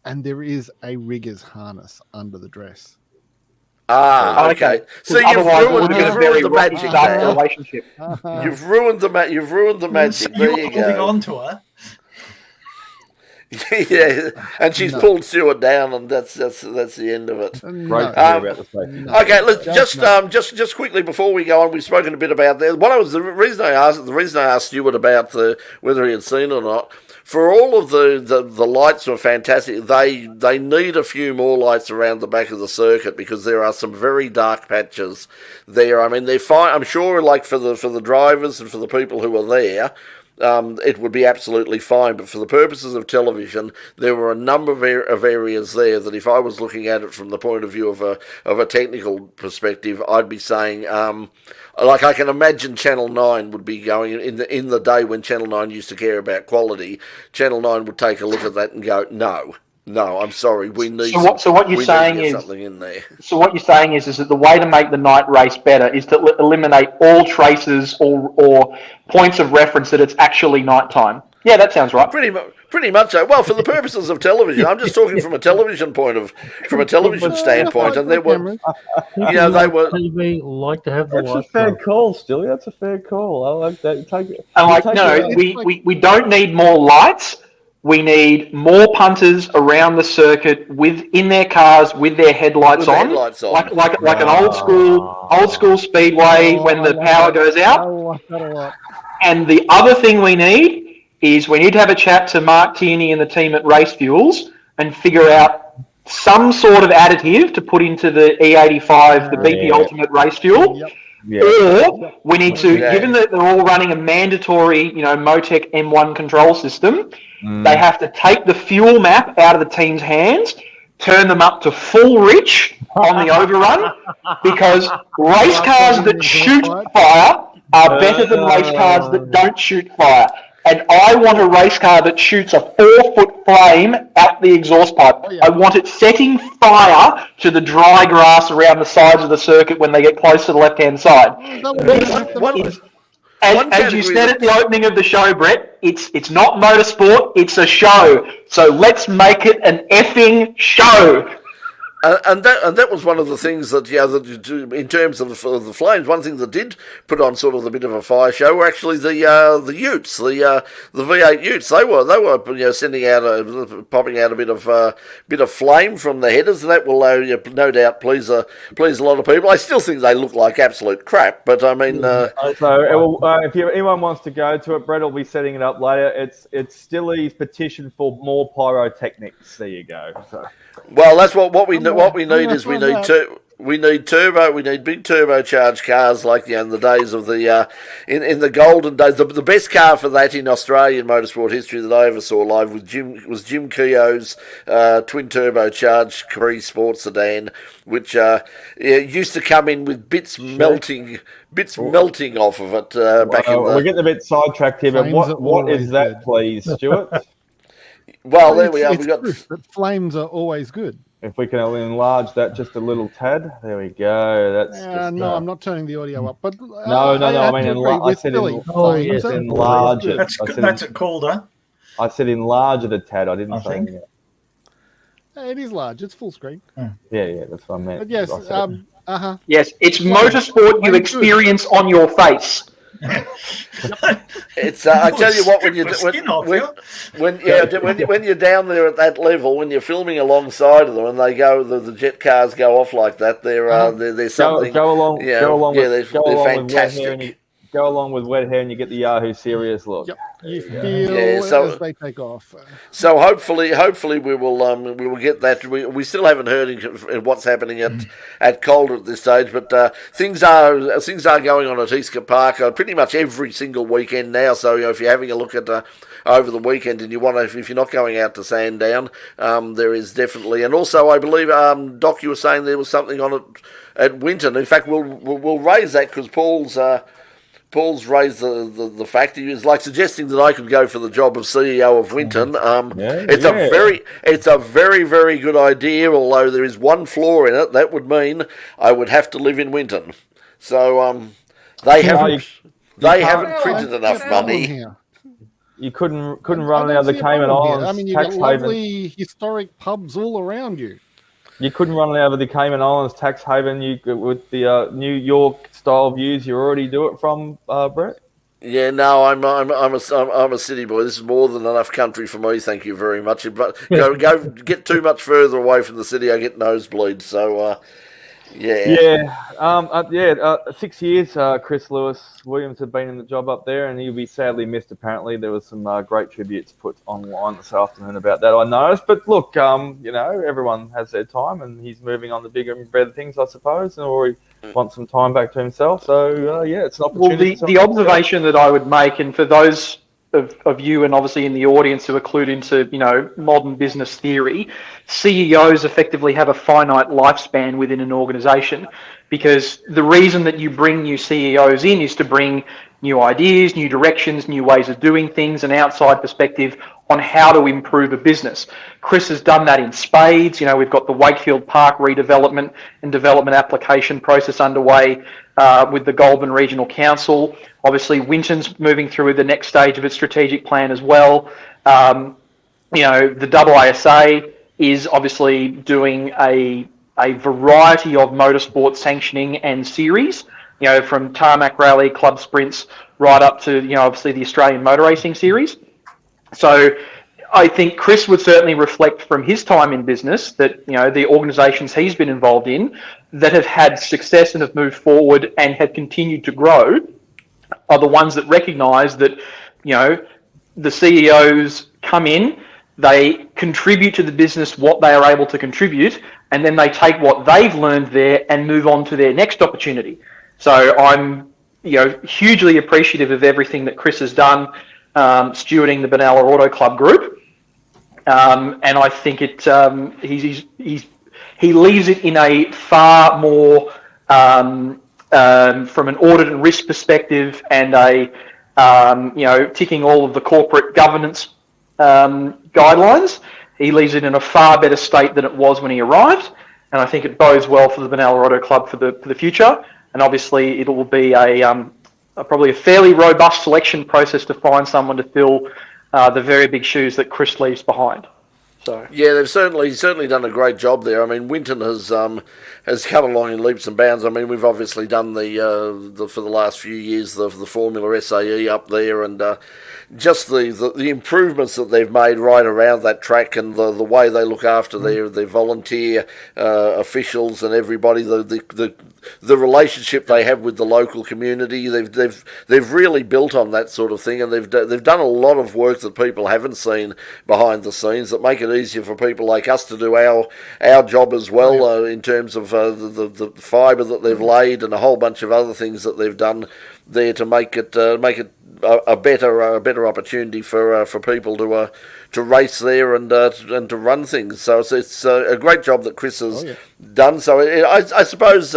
and there is a rigger's harness under the dress. Ah, okay. So you've ruined the magic there. Relationship. You've ruined the magic. There you holding go. on to her. Yeah, and she's pulled Stuart down, and that's the end of it. Great to hear about the safety. Okay, let's just quickly before we go on, we've spoken a bit about that. The reason I asked Stuart about whether he had seen it or not. For all of the lights were fantastic. They need a few more lights around the back of the circuit because there are some very dark patches there. I mean, they're fine. I'm sure, like for the drivers and for the people who are there, it would be absolutely fine. But for the purposes of television, there were a number of areas there that if I was looking at it from the point of view of a technical perspective, I'd be saying, like I can imagine Channel 9 would be going in the day when Channel 9 used to care about quality. Channel 9 would take a look at that and go, no, I'm sorry, we need. So what you're saying is something in there. So what you're saying is that the way to make the night race better is to eliminate all traces or points of reference that it's actually nighttime. Yeah, that sounds right. Pretty much so. Well, for the purposes of television, I'm just talking from a television standpoint, and there were, they were. TV like to have the That's a lights fair on. call, Stilly. That's a fair call. I like that. You take it. And we don't need more lights. We need more punters around the circuit in their cars with their headlights on. Like an old school speedway when the power goes out. I like that a lot. And the other thing we need is we need to have a chat to Mark Tierney and the team at Race Fuels and figure out some sort of additive to put into the E85, the BP Ultimate Race Fuel. Yep. Yeah. Or we need to, given that they're all running a mandatory, Motec M1 control system, they have to take the fuel map out of the team's hands, turn them up to full rich on the overrun, because race cars that shoot fire are better than race cars that don't shoot fire. And I want a race car that shoots a 4-foot flame out the exhaust pipe. Oh, yeah. I want it setting fire to the dry grass around the sides of the circuit when they get close to the left-hand side. As you said at the opening of the show, Brett, it's not motorsport, it's a show. So let's make it an effing show. And that was one of the things that in terms of the flames, one thing that did put on sort of a bit of a fire show were actually the Utes, the V8 Utes. They were sending out popping out a bit of flame from the headers, and that will no doubt please a lot of people. I still think they look like absolute crap, but I mean. If anyone wants to go to it, Brett will be setting it up later. It's Stilly's petition for more pyrotechnics. There you go. So. Well, that's what we need. What we need is we need turbo. We need big turbocharged cars like in the days of the in the golden days. The best car for that in Australian motorsport history that I ever saw live was Jim Keogh's twin turbocharged Capri Sport sedan, which used to come in with bits melting off of it. Back in we're getting a bit sidetracked here, but what is that, please, Stuart? Well, there we are. We got proof that flames are always good. If we can enlarge that just a little tad, there we go. No, I'm not turning the audio up. But no. I mean, I said enlarge it. That's it called, huh? I said enlarge it a tad. I didn't say it. It is large. It's full screen. Yeah, that's what I meant. But yes, Yes, it's motorsport you experience on your face. It's I tell you what, when you're down there at that level, when you're filming alongside of them, and they go, the jet cars go off like that, there's something. Go along. They're fantastic. go along with wet hair and you get the Yahoo serious look. Yep. You feel as they take off. So hopefully we will get that. We still haven't heard what's happening at Calder at this stage, but things are going on at Eastcote Park pretty much every single weekend now. So if you're having a look at over the weekend and you want to, if you're not going out to Sandown, there is definitely, and also I believe Doc, you were saying there was something on it at Winton. In fact, we'll raise that because Paul's raised the fact he was like suggesting that I could go for the job of CEO of Winton. It's a very, very good idea. Although there is one flaw in it, that would mean I would have to live in Winton. So they haven't printed enough money. You couldn't run out of the Cayman Islands. I mean, you've got lovely historic pubs all around you. You couldn't run out of the Cayman Islands tax haven. With the New York style views, you already do it from, Brett. Yeah, no, I'm a city boy. This is more than enough country for me. Thank you very much. But go get too much further away from the city, I get nosebleeds. So. Yeah. 6 years. Chris Lewis Williams had been in the job up there, and he'll be sadly missed. Apparently, there was some great tributes put online this afternoon about that. I noticed, but look, everyone has their time, and he's moving on to bigger and better things, I suppose, or he wants some time back to himself. So it's an opportunity. Well, the observation that I would make, and for those of you and obviously in the audience who are clued into, modern business theory, CEOs effectively have a finite lifespan within an organization, because the reason that you bring new CEOs in is to bring new ideas, new directions, new ways of doing things, an outside perspective on how to improve a business. Chris has done that in spades. We've got the Wakefield Park redevelopment and development application process underway with the Goulburn Regional Council. Obviously, Winton's moving through the next stage of its strategic plan as well. The AASA is obviously doing a variety of motorsport sanctioning and series, from tarmac rally, club sprints, right up to, obviously the Australian Motor Racing Series. So I think Chris would certainly reflect from his time in business that, the organisations he's been involved in that have had success and have moved forward and have continued to grow are the ones that recognise that, the CEOs come in, they contribute to the business what they are able to contribute, and then they take what they've learned there and move on to their next opportunity. So I'm, hugely appreciative of everything that Chris has done, stewarding the Benalla Auto Club group, and I think he leaves it in a far more from an audit and risk perspective and ticking all of the corporate governance guidelines. He leaves it in a far better state than it was when he arrived, and I think it bodes well for the Benalla Auto Club for the future. And obviously, it will be probably a fairly robust selection process to find someone to fill the very big shoes that Chris leaves behind. So yeah, they've certainly done a great job there. I mean, Winton has come along in leaps and bounds. I mean, we've obviously done the for the last few years the Formula SAE up there, and just the improvements that they've made right around that track, and the way they look after their volunteer officials and everybody, the relationship they have with the local community. They've really built on that sort of thing, and they've done a lot of work that people haven't seen behind the scenes that make it easier for people like us to do our job as well, in terms of the fibre that they've laid and a whole bunch of other things that they've done there to make it a better opportunity for people to race there and to run things. So it's a great job that Chris has done. So I suppose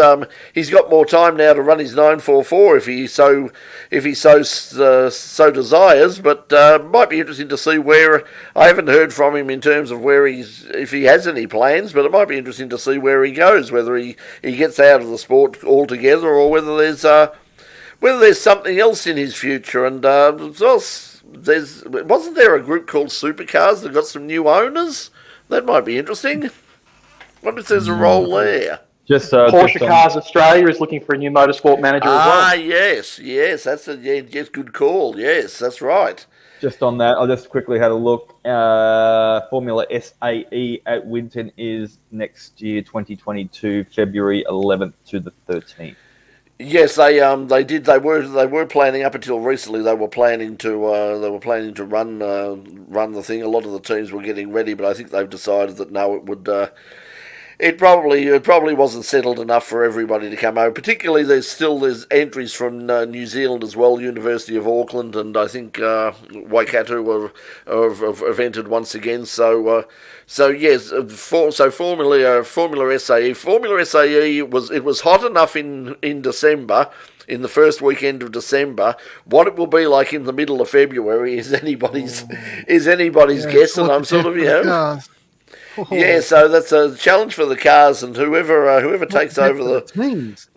he's got more time now to run his 944 if he so desires. But might be interesting to see where. I haven't heard from him in terms of if he has any plans, but it might be interesting to see where he goes, whether he gets out of the sport altogether or whether there's something else in his future. And wasn't there a group called Supercars that got some new owners? That might be interesting. What if there's a role there? Porsche Cars Australia is looking for a new motorsport manager as well. Yes, that's good call. Yes, that's right. Just on that, I just quickly had a look. Formula SAE at Winton is next year, 2022, February 11th to the 13th. Yes, they did. They were planning up until recently. They were planning to run the thing. A lot of the teams were getting ready, but I think they've decided that no, it would. It probably wasn't settled enough for everybody to come over. Particularly, there's entries from New Zealand as well, University of Auckland, and I think Waikato have entered once again. So yes, Formula SAE was hot enough in December. In the first weekend of December, what it will be like in the middle of February is anybody's guess, and I'm sort of yeah, so that's a challenge for the cars, and whoever takes over the means.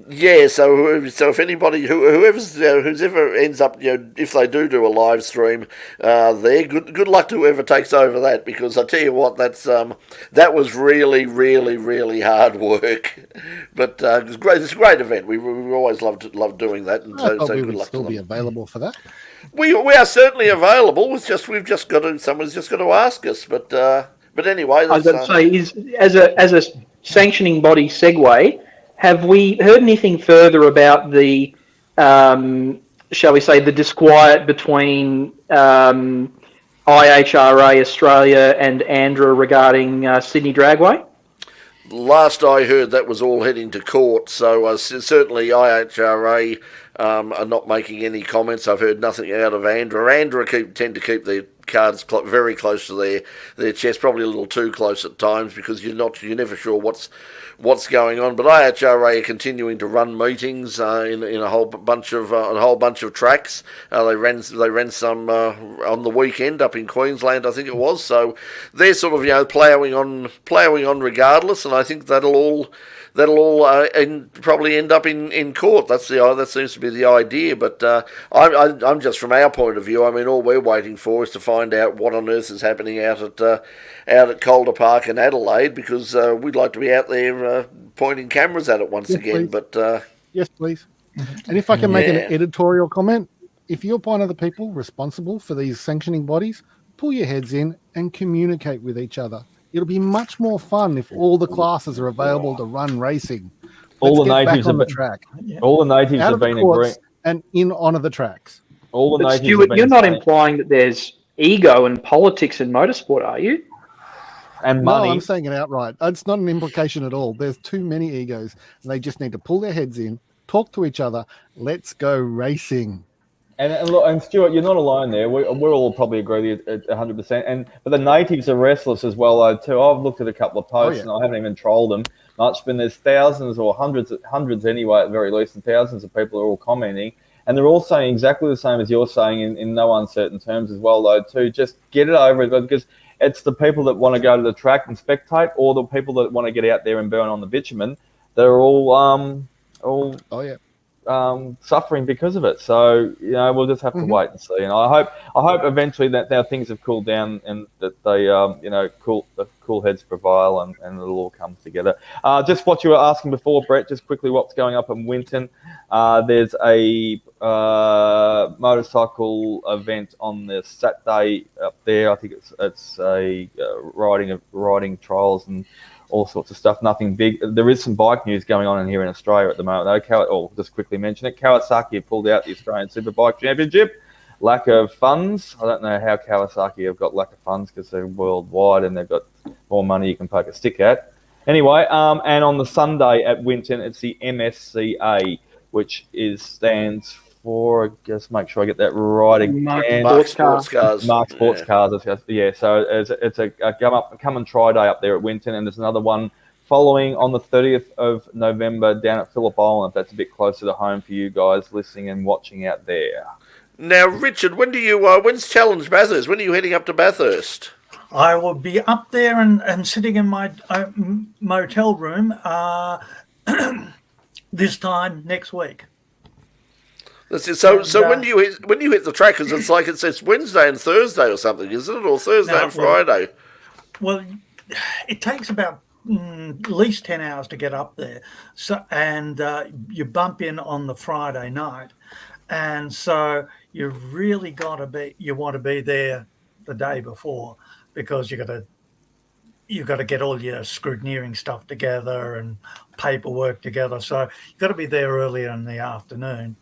Yeah, so if anybody whoever's ever ends up, if they do a live stream, there, good luck to whoever takes over that, because I tell you what, that was really really really hard work, but it was great. It's a great event. We always loved doing that, and so we good would luck still to be them. available for that. We are certainly available. It's just someone's just got to ask us, but anyway, I was going to say, as a sanctioning body segue, have we heard anything further about the, shall we say, the disquiet between IHRA Australia and ANDRA regarding Sydney Dragway? Last I heard, that was all heading to court, so certainly IHRA are not making any comments. I've heard nothing out of ANDRA. ANDRA tend to keep their cards very close to their chest, probably a little too close at times, because you're never sure what's going on. But IHRA are continuing to run meetings in a whole bunch of tracks. They ran some on the weekend up in Queensland, I think it was. So they're sort of ploughing on regardless, and I think that'll all probably end up in court. That seems to be the idea. But I'm just, from our point of view, I mean, all we're waiting for is to find out what on earth is happening out at Calder Park in Adelaide, because we'd like to be out there pointing cameras at it once again. Please. But yes, please. And if I can make an editorial comment, if you're one of the people responsible for these sanctioning bodies, pull your heads in and communicate with each other. It'll be much more fun if all the classes are available to run racing. All the Let's get natives back on the have track. All the natives Out have of the been courts agreeing. and in onto the tracks. All the But natives Stuart, have been you're not saying- implying that there's ego and politics in motorsport, are you? and No, money. I'm saying it outright. It's not an implication at all. There's too many egos, and they just need to pull their heads in, talk to each other. Let's go racing. And look, and Stuart, you're not alone there. We're all probably agree with you at 100%. But the natives are restless as well, though, too. I've looked at a couple of posts, and I haven't even trolled them much, but there's thousands or hundreds anyway, at the very least, and thousands of people are all commenting. And they're all saying exactly the same as you're saying in no uncertain terms as well, though, too. Just get it over with, because it's the people that want to go to the track and spectate, or the people that want to get out there and burn on the bitumen. They're all suffering because of it. So we'll just have to wait and see. And I hope eventually that now things have cooled down and that they cool heads prevail and it'll all come together. Just what you were asking before, Brett. Just quickly, what's going up in Winton? There's a motorcycle event on the Saturday up there. I think it's a riding trials and all sorts of stuff. Nothing big. There is some bike news going on in here in Australia at the moment, though. Just quickly mention it. Kawasaki have pulled out the Australian Superbike Championship. Lack of funds. I don't know how Kawasaki have got lack of funds, because they're worldwide and they've got more money you can poke a stick at. Anyway, and on the Sunday at Winton, it's the MSCA, which stands for, just make sure I get that right again. Mark Sports Cars. Mark Sports Cars. Yeah, so it's a come and try day up there at Winton, and there's another one following on the 30th of November down at Phillip Island, if that's a bit closer to home for you guys listening and watching out there. Now, Richard, when's Challenge Bathurst? When are you heading up to Bathurst? I will be up there and sitting in my motel room this time next week. That's it. So when you hit the track, because it's Wednesday and Thursday or something, isn't it? Or Thursday and Friday? Well, it takes about at least 10 hours to get up there. So you bump in on the Friday night, and so you really want to be there the day before, because you got to you've got to get all your scrutineering stuff together and paperwork together. So you've got to be there earlier in the afternoon.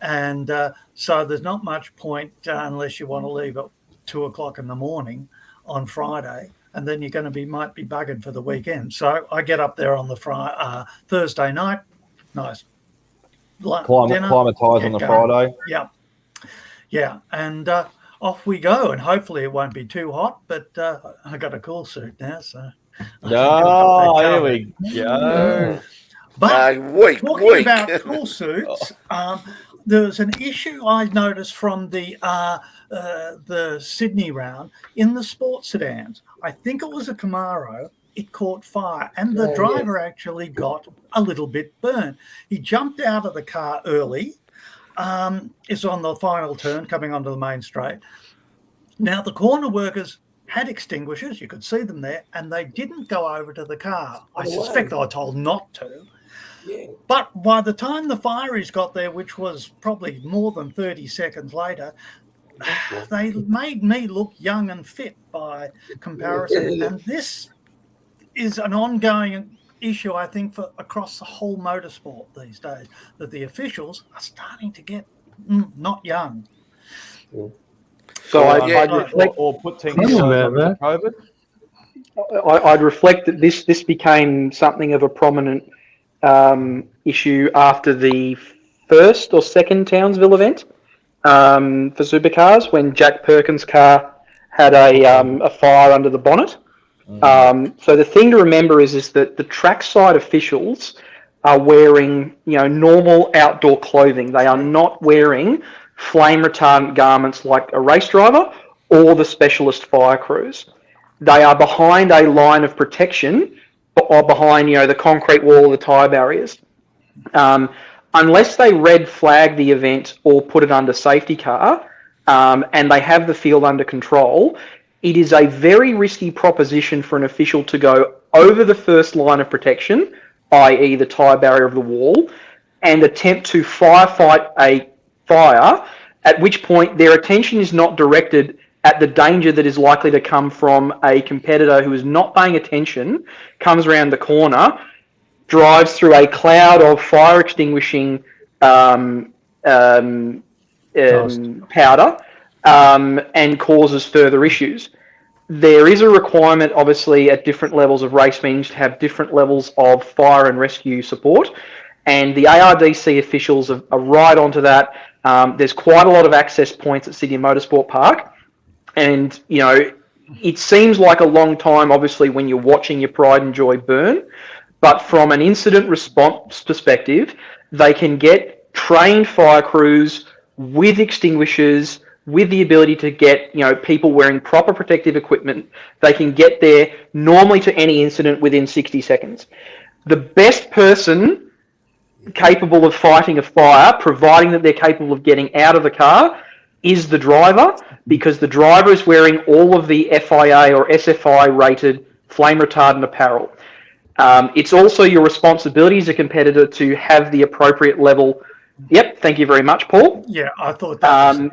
And so there's not much point unless you want to leave at 2:00 in the morning on Friday, and then you're going to might be buggered for the weekend. So I get up there on the Thursday night, nice dinner, Climatise on the Friday. Yeah, and off we go. And hopefully it won't be too hot, but I got a cool suit now, so. Here we go. But weak. about cool suits, there's an issue I noticed from the Sydney round in the sports sedans. I think it was a Camaro. It caught fire, and the driver actually got a little bit burnt. He jumped out of the car early. It's on the final turn coming onto the main straight. Now, the corner workers had extinguishers. You could see them there, and they didn't go over to the car. I suspect they were told not to. Yeah. But by the time the fireys got there, which was probably more than 30 seconds later, they made me look young and fit by comparison. And this is an ongoing issue, I think, for across the whole motorsport these days, that the officials are starting to get not young. So I'd reflect, or put teams over COVID. I'd reflect that this became something of a prominent issue after the first or second Townsville event for Supercars, when Jack Perkins' car had a fire under the bonnet. So the thing to remember is that the trackside officials are wearing normal outdoor clothing. They are not wearing flame retardant garments like a race driver or the specialist fire crews. They are behind a line of protection or behind the concrete wall of the tyre barriers. Unless they red flag the event or put it under safety car and they have the field under control, it is a very risky proposition for an official to go over the first line of protection, i.e. the tyre barrier of the wall, and attempt to firefight a fire, at which point their attention is not directed at the danger that is likely to come from a competitor who is not paying attention, comes around the corner, drives through a cloud of fire extinguishing powder, and causes further issues. There is a requirement, obviously, at different levels of race meetings to have different levels of fire and rescue support, and the ARDC officials are right onto that. There's quite a lot of access points at Sydney Motorsport Park, and it seems like a long time, obviously, when you're watching your pride and joy burn, but from an incident response perspective, they can get trained fire crews with extinguishers, with the ability to get people wearing proper protective equipment. They can get there normally to any incident within 60 seconds. The best person capable of fighting a fire, providing that they're capable of getting out of the car, is the driver, because the driver is wearing all of the FIA or SFI rated flame retardant apparel. It's also your responsibility as a competitor to have the appropriate level. Yep, thank you very much, Paul. Yeah, I thought that was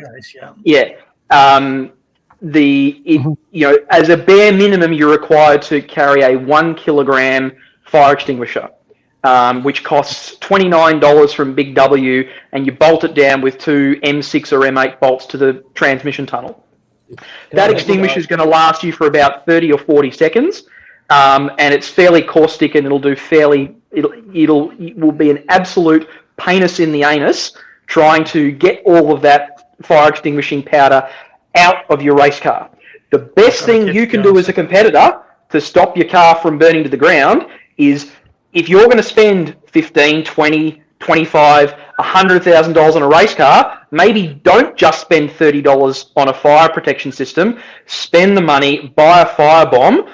the case. As a bare minimum, you're required to carry a 1 kilogram fire extinguisher, which costs $29 from Big W, and you bolt it down with 2 M6 or M8 bolts to the transmission tunnel. That extinguisher is going to last you for about 30 or 40 seconds, and it's fairly caustic, and it'll be an absolute penis in the anus trying to get all of that fire extinguishing powder out of your race car. The best thing you can do as a competitor to stop your car from burning to the ground is, if you're going to spend $15, $20, $25, $100,000 on a race car, maybe don't just spend $30 on a fire protection system. Spend the money, buy a firebomb,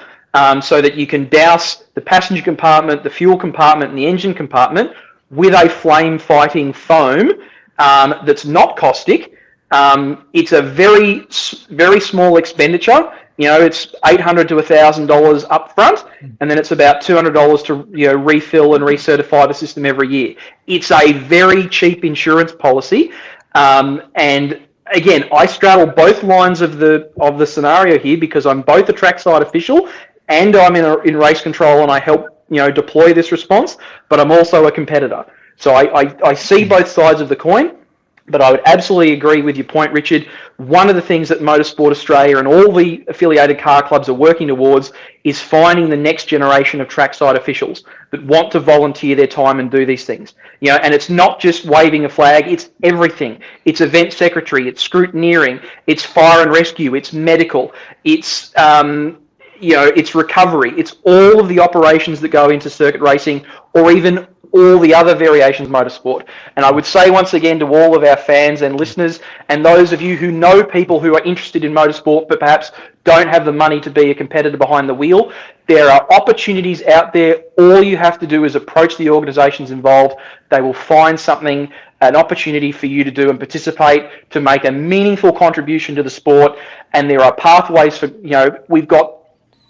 so that you can douse the passenger compartment, the fuel compartment, and the engine compartment with a flame-fighting foam that's not caustic. It's a very, very small expenditure. It's $800 to $1,000 up front, and then it's about $200 to refill and recertify the system every year. It's a very cheap insurance policy, and again, I straddle both lines of the scenario here, because I'm both a trackside official and I'm in race control, and I help deploy this response, but I'm also a competitor. So I see both sides of the coin. But I would absolutely agree with your point, Richard. One of the things that Motorsport Australia and all the affiliated car clubs are working towards is finding the next generation of trackside officials that want to volunteer their time and do these things. And it's not just waving a flag, it's everything. It's event secretary, it's scrutineering, it's fire and rescue, it's medical, it's it's recovery, it's all of the operations that go into circuit racing, or even all the other variations of motorsport. And I would say once again to all of our fans and listeners, and those of you who know people who are interested in motorsport but perhaps don't have the money to be a competitor behind the wheel, there are opportunities out there. All you have to do is approach the organisations involved. They will find something, an opportunity for you to do and participate, to make a meaningful contribution to the sport. And there are pathways for, we've got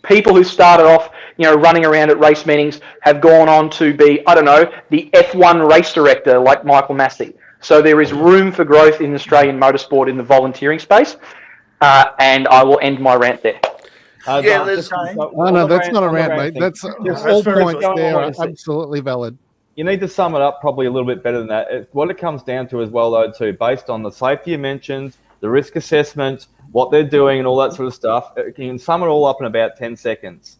people who started off, running around at race meetings have gone on to be, the F1 race director like Michael Massey. So there is room for growth in Australian motorsport in the volunteering space. And I will end my rant there. No, that's not a rant, mate. That's all points there are absolutely valid. You need to sum it up probably a little bit better than that. What it comes down to as well, though, too, based on the safety you mentioned, the risk assessment, what they're doing and all that sort of stuff, you can sum it all up in about 10 seconds.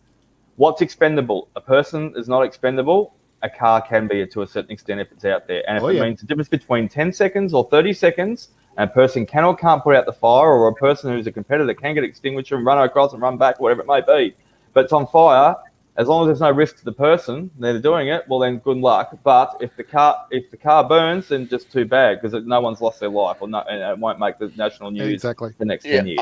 What's expendable? A person is not expendable. A car can be to a certain extent if it's out there. And if it means the difference between 10 seconds or 30 seconds, and a person can or can't put out the fire, or a person who's a competitor can get extinguisher and run across and run back, whatever it may be. But it's on fire. As long as there's no risk to the person, they're doing it, well then good luck. But if the car burns, then just too bad, because no one's lost their life, and it won't make the national news the next 10 years.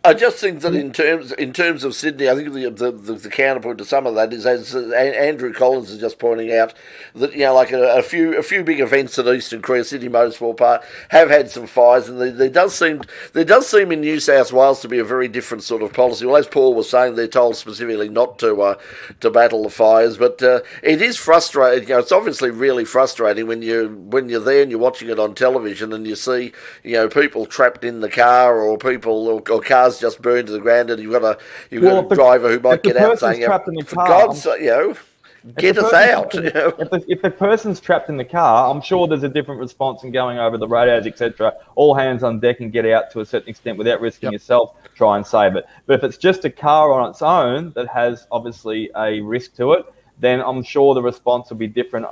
I just think that in terms of Sydney, I think the counterpoint to some of that is, as Andrew Collins is just pointing out, that like a few big events at Eastern Korea Sydney Motorsport Park have had some fires, and there does seem in New South Wales to be a very different sort of policy. Well, as Paul was saying, they're told specifically not to battle the fires, but it is frustrating. It's obviously really frustrating when you're there and you're watching it on television and you see people trapped in the car, or cars just burned to the ground, and you've got a driver who might get out saying, "For God's sake, get us out." If the person's trapped in the car, I'm sure there's a different response in going over the radios, etc. All hands on deck and get out to a certain extent without risking yourself. Try and save it. But if it's just a car on its own that has obviously a risk to it, then I'm sure the response will be different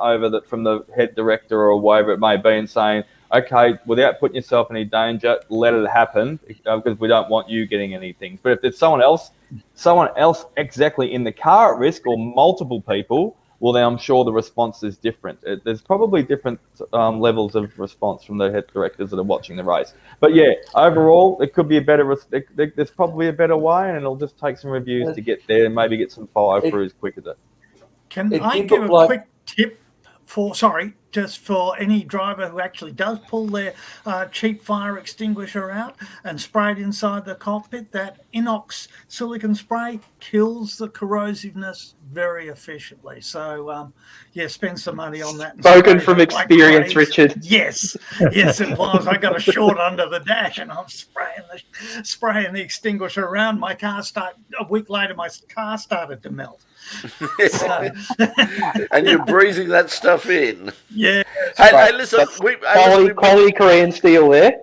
from the head director or whatever it may be, and saying, okay, without putting yourself in any danger, let it happen, because we don't want you getting anything. But if there's someone else exactly in the car at risk, or multiple people, well, then I'm sure the response is different. There's probably different levels of response from the head directors that are watching the race. But yeah, overall, it could be a better. There's probably a better way, and it'll just take some reviews to get there and maybe get some fire through as quick as it. Can I give a quick tip just for any driver who actually does pull their cheap fire extinguisher out and spray it inside the cockpit? That inox silicon spray kills the corrosiveness very efficiently. So, spend some money on that. Spoken from experience, Richard. Yes, it was. I got a short under the dash, and I'm spraying the extinguisher around. A week later, my car started to melt. And you're breathing that stuff in. Yeah. Hey, listen. Quality Korean steel there.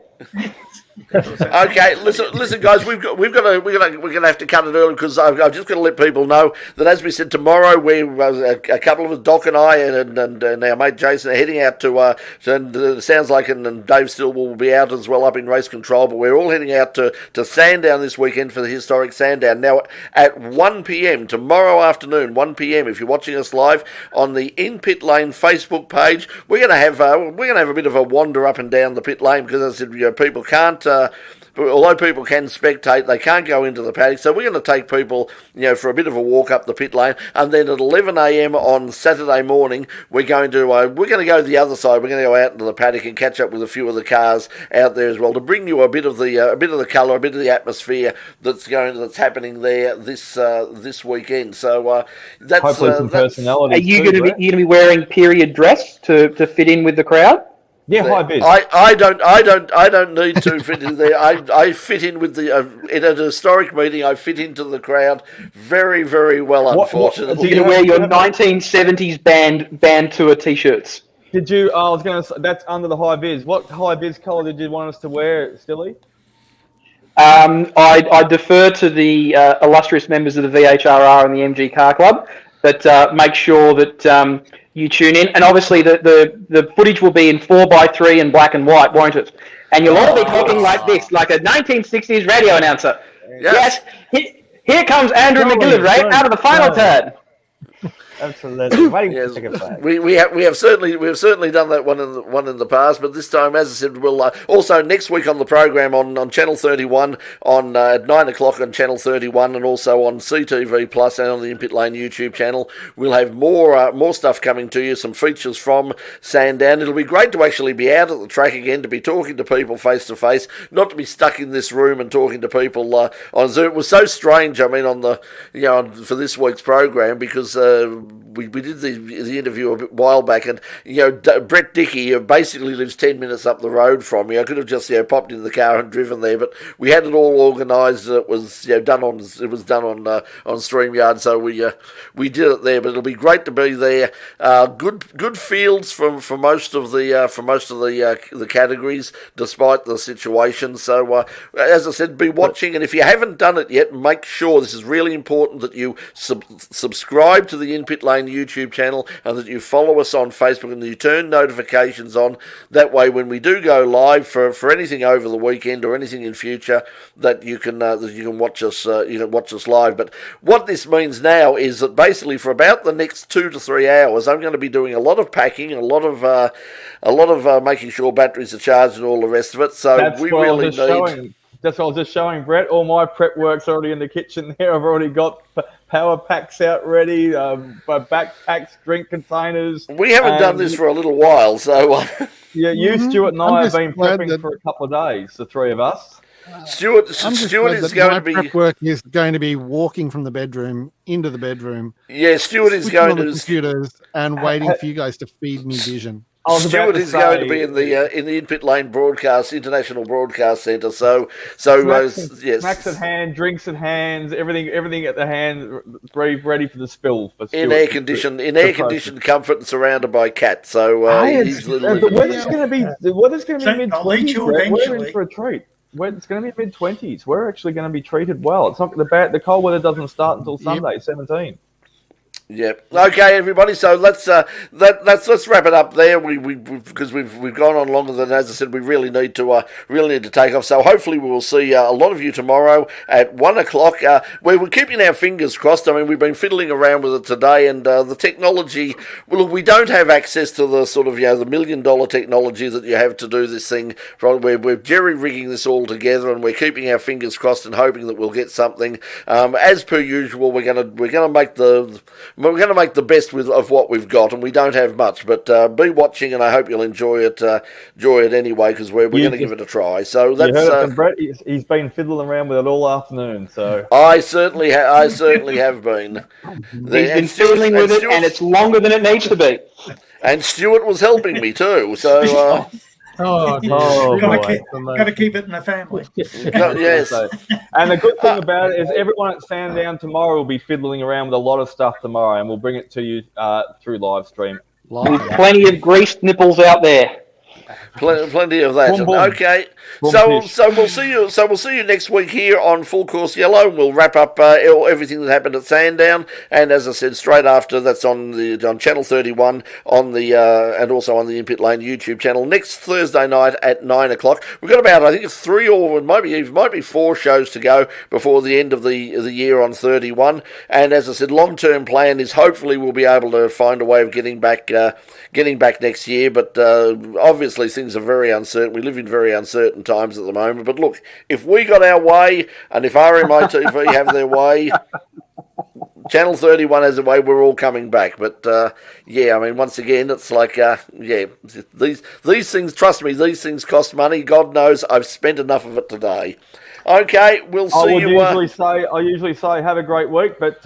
Okay, listen, guys. We're gonna have to cut it early, because I've just got to let people know that, as we said, tomorrow a couple of us, Doc and I, and our mate Jason, are heading out to. And sounds like, and Dave Stillwell will be out as well up in race control. But we're all heading out to Sandown this weekend for the Historic Sandown. Now at 1 p.m. tomorrow afternoon, 1 p.m. If you're watching us live on the In Pit Lane Facebook page, we're gonna have a bit of a wander up and down the pit lane, because, as I said, people can't. Although people can spectate, they can't go into the paddock. So we're going to take people, for a bit of a walk up the pit lane, and then at 11 a.m. on Saturday morning, we're going to go to the other side. We're going to go out into the paddock and catch up with a few of the cars out there as well, to bring you a bit of the colour, a bit of the atmosphere that's happening there this weekend. So that's hopefully some personality. Are you going to be wearing period dress to fit in with the crowd? Yeah, high vis. I don't need to fit in there. I fit in with the in a historic meeting. I fit into the crowd very, very well. Unfortunately, You're going to wear your 1970s band tour t-shirts. Did you? I was going to say that's under the high vis. What high vis color did you want us to wear, Stilly? I defer to the illustrious members of the VHRR and the MG Car Club, but make sure that you tune in. And obviously, the footage will be in 4:3 and black and white, won't it? And you'll all be talking like this, like a 1960s radio announcer. Yes, here comes Andrew McGillivray out of the final turn. Absolutely. We have certainly done that one in the past, but this time, as I said, we'll also next week on the program on Channel 31 on at 9 o'clock on Channel 31, and also on CTV Plus and on the In-Pit Lane YouTube channel. We'll have more stuff coming to you, some features from Sandown. It'll be great to actually be out at the track again, to be talking to people face to face, not to be stuck in this room and talking to people on Zoom. It was so strange. I mean, for this week's program, because we did the interview a while back, and Brett Dickey basically lives 10 minutes up the road from me. I could have just popped in the car and driven there, but we had it all organised. It was done on StreamYard, so we did it there. But it'll be great to be there. Good fields for most of the categories, despite the situation. So as I said, be watching, and if you haven't done it yet, make sure, this is really important, that you subscribe to the In-Pit Lane YouTube channel, and that you follow us on Facebook, and that you turn notifications on. That way, when we do go live for anything over the weekend or anything in future, that you can watch us live. But what this means now is that basically for about the next 2 to 3 hours, I'm going to be doing a lot of packing, a lot of making sure batteries are charged and all the rest of it. So That's we what really need. That's what I was just showing Brett. All my prep work's already in the kitchen there. I've already got power packs out ready, backpacks, drink containers. We haven't done this for a little while, so... Yeah, you, Stuart, and I have been prepping for a couple of days, the three of us. Stuart is going to be... prep work is going to be walking from the bedroom into the bedroom. Yeah, Stuart is going on to... the computers and waiting for you guys to feed me vision. Stuart is going to be in the In-Pit Lane International Broadcast Centre. So yes, snacks at hand, drinks at hands, everything at the hand, ready for the spill. For in air conditioned comfort and surrounded by cats. So the weather's going to be mid-20s. We're in for a treat. It's going to be mid-20s. We're actually going to be treated well. It's not the cold weather doesn't start until Sunday, 17. Yep. Okay, everybody. So let's wrap it up there. Because we've gone on longer than, as I said, we really need to take off. So hopefully we will see a lot of you tomorrow at 1 o'clock. We're keeping our fingers crossed. I mean, we've been fiddling around with it today, and the technology. Well, look, we don't have access to the sort of the $1 million technology that you have to do this thing. We're jerry rigging this all together, and we're keeping our fingers crossed and hoping that we'll get something. As per usual, we're gonna make the best of what we've got, and we don't have much. But be watching, and I hope you'll enjoy it anyway, because we're going to give it a try. So that's you heard it from Brett. He's been fiddling around with it all afternoon. So I certainly have been. He's been fiddling with it, and it's longer than it needs to be. And Stuart was helping me too. So. Got to keep it in the family. Yes. And the good thing about it is everyone at Sandown tomorrow will be fiddling around with a lot of stuff tomorrow, and we'll bring it to you through live stream. With plenty of greased nipples out there. Plenty of that. Boom, boom. Okay. So we'll see you. So we'll see you next week here on Full Course Yellow. We'll wrap up everything that happened at Sandown, and as I said, straight after that's on Channel 31 and also on the In-Pit Lane YouTube channel next Thursday night at 9 o'clock. We've got about, I think it's 3 or it might be 4 shows to go before the end of the year on 31. And as I said, long-term plan is hopefully we'll be able to find a way of getting back next year. But obviously things are very uncertain. We live in very uncertain times at the moment. But look, if we got our way, and if RMITV have their way, Channel 31 has a way, we're all coming back. But I mean, once again, it's like these things, trust me, these things cost money. God knows I've spent enough of it today. Okay, we'll see you. I usually say have a great week, but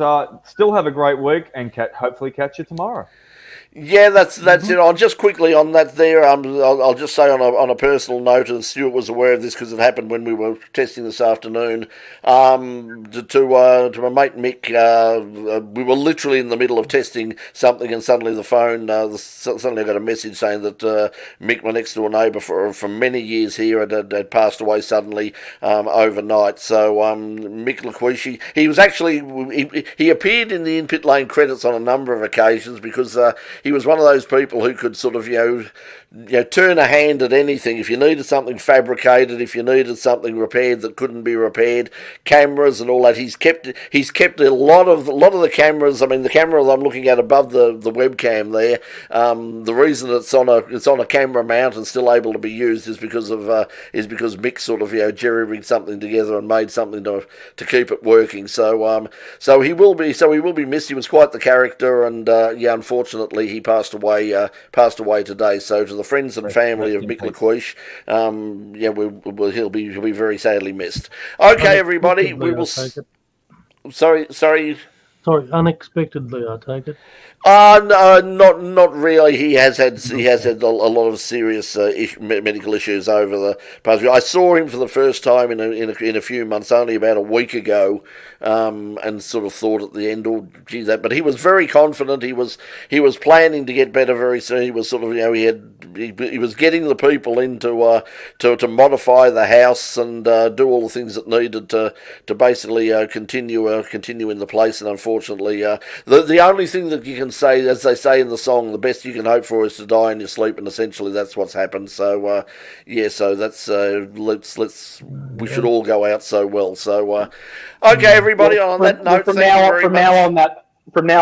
still have a great week, and hopefully catch you tomorrow. Yeah, that's it. I'll just quickly on that there. I'll just say on a personal note, and Stuart was aware of this because it happened when we were testing this afternoon. To my mate Mick, we were literally in the middle of testing something, and suddenly the phone suddenly I got a message saying that Mick, my next door neighbour for many years here, had passed away suddenly overnight. So Mick Laquishi, he was actually he appeared in the in pit lane credits on a number of occasions because. He was one of those people who could sort of, turn a hand at anything. If you needed something fabricated, if you needed something repaired that couldn't be repaired, cameras and all that. He's kept a lot of the cameras. I mean, the camera that I'm looking at above the webcam there. The reason it's on a camera mount and still able to be used is because Mick sort of jerry rigged something together and made something to keep it working. So he will be missed. He was quite the character, and unfortunately he passed away today. So to the friends and family of Mick Laquish, he'll be very sadly missed. Okay, everybody, we will. Sorry. Sorry, unexpectedly, I take it. No, not really. He has had a lot of serious medical issues over the past. I saw him for the first time in a few months, only about a week ago, and sort of thought at the end, oh, gee, that. But he was very confident. He was planning to get better very soon. He was sort of he was getting the people in to modify the house and do all the things that needed to basically continue in the place. And unfortunately, the only thing that you can say, as they say in the song, the best you can hope for is to die in your sleep, and essentially that's what's happened. So so that's we should all go out so well. So okay, everybody. On that note, from now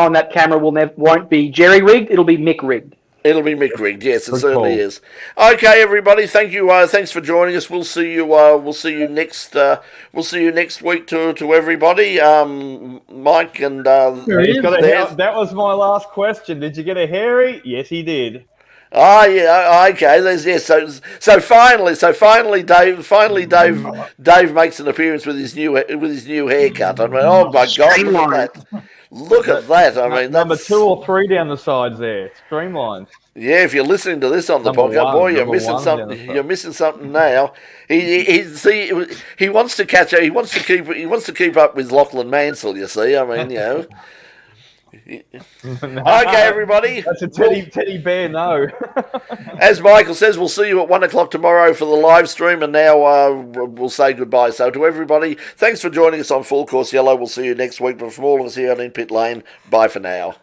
on, that camera won't be jerry rigged. It'll be Mick rigged. It'll be Mick rigged. Yes, it certainly is. Okay, everybody. Thank you. Thanks for joining us. We'll see you. We'll see you next week. To everybody. Mike and that was my last question. Did you get a hairy? Yes, he did. Oh yeah, okay. So finally, Dave makes an appearance with his new haircut. I mean, oh my God, look at that! I mean, number 2 or 3 down the sides there, streamlined. Yeah, if you're listening to this on the podcast, boy, you're missing something. You're missing something now. He wants to catch. He wants to keep up with Lachlan Mansell. You see, I mean, Okay, everybody. That's a teddy bear. No. As Michael says, we'll see you at 1:00 tomorrow for the live stream, and now we'll say goodbye. So to everybody, thanks for joining us on Full Course Yellow. We'll see you next week. But from all of us here on In Pit Lane, bye for now.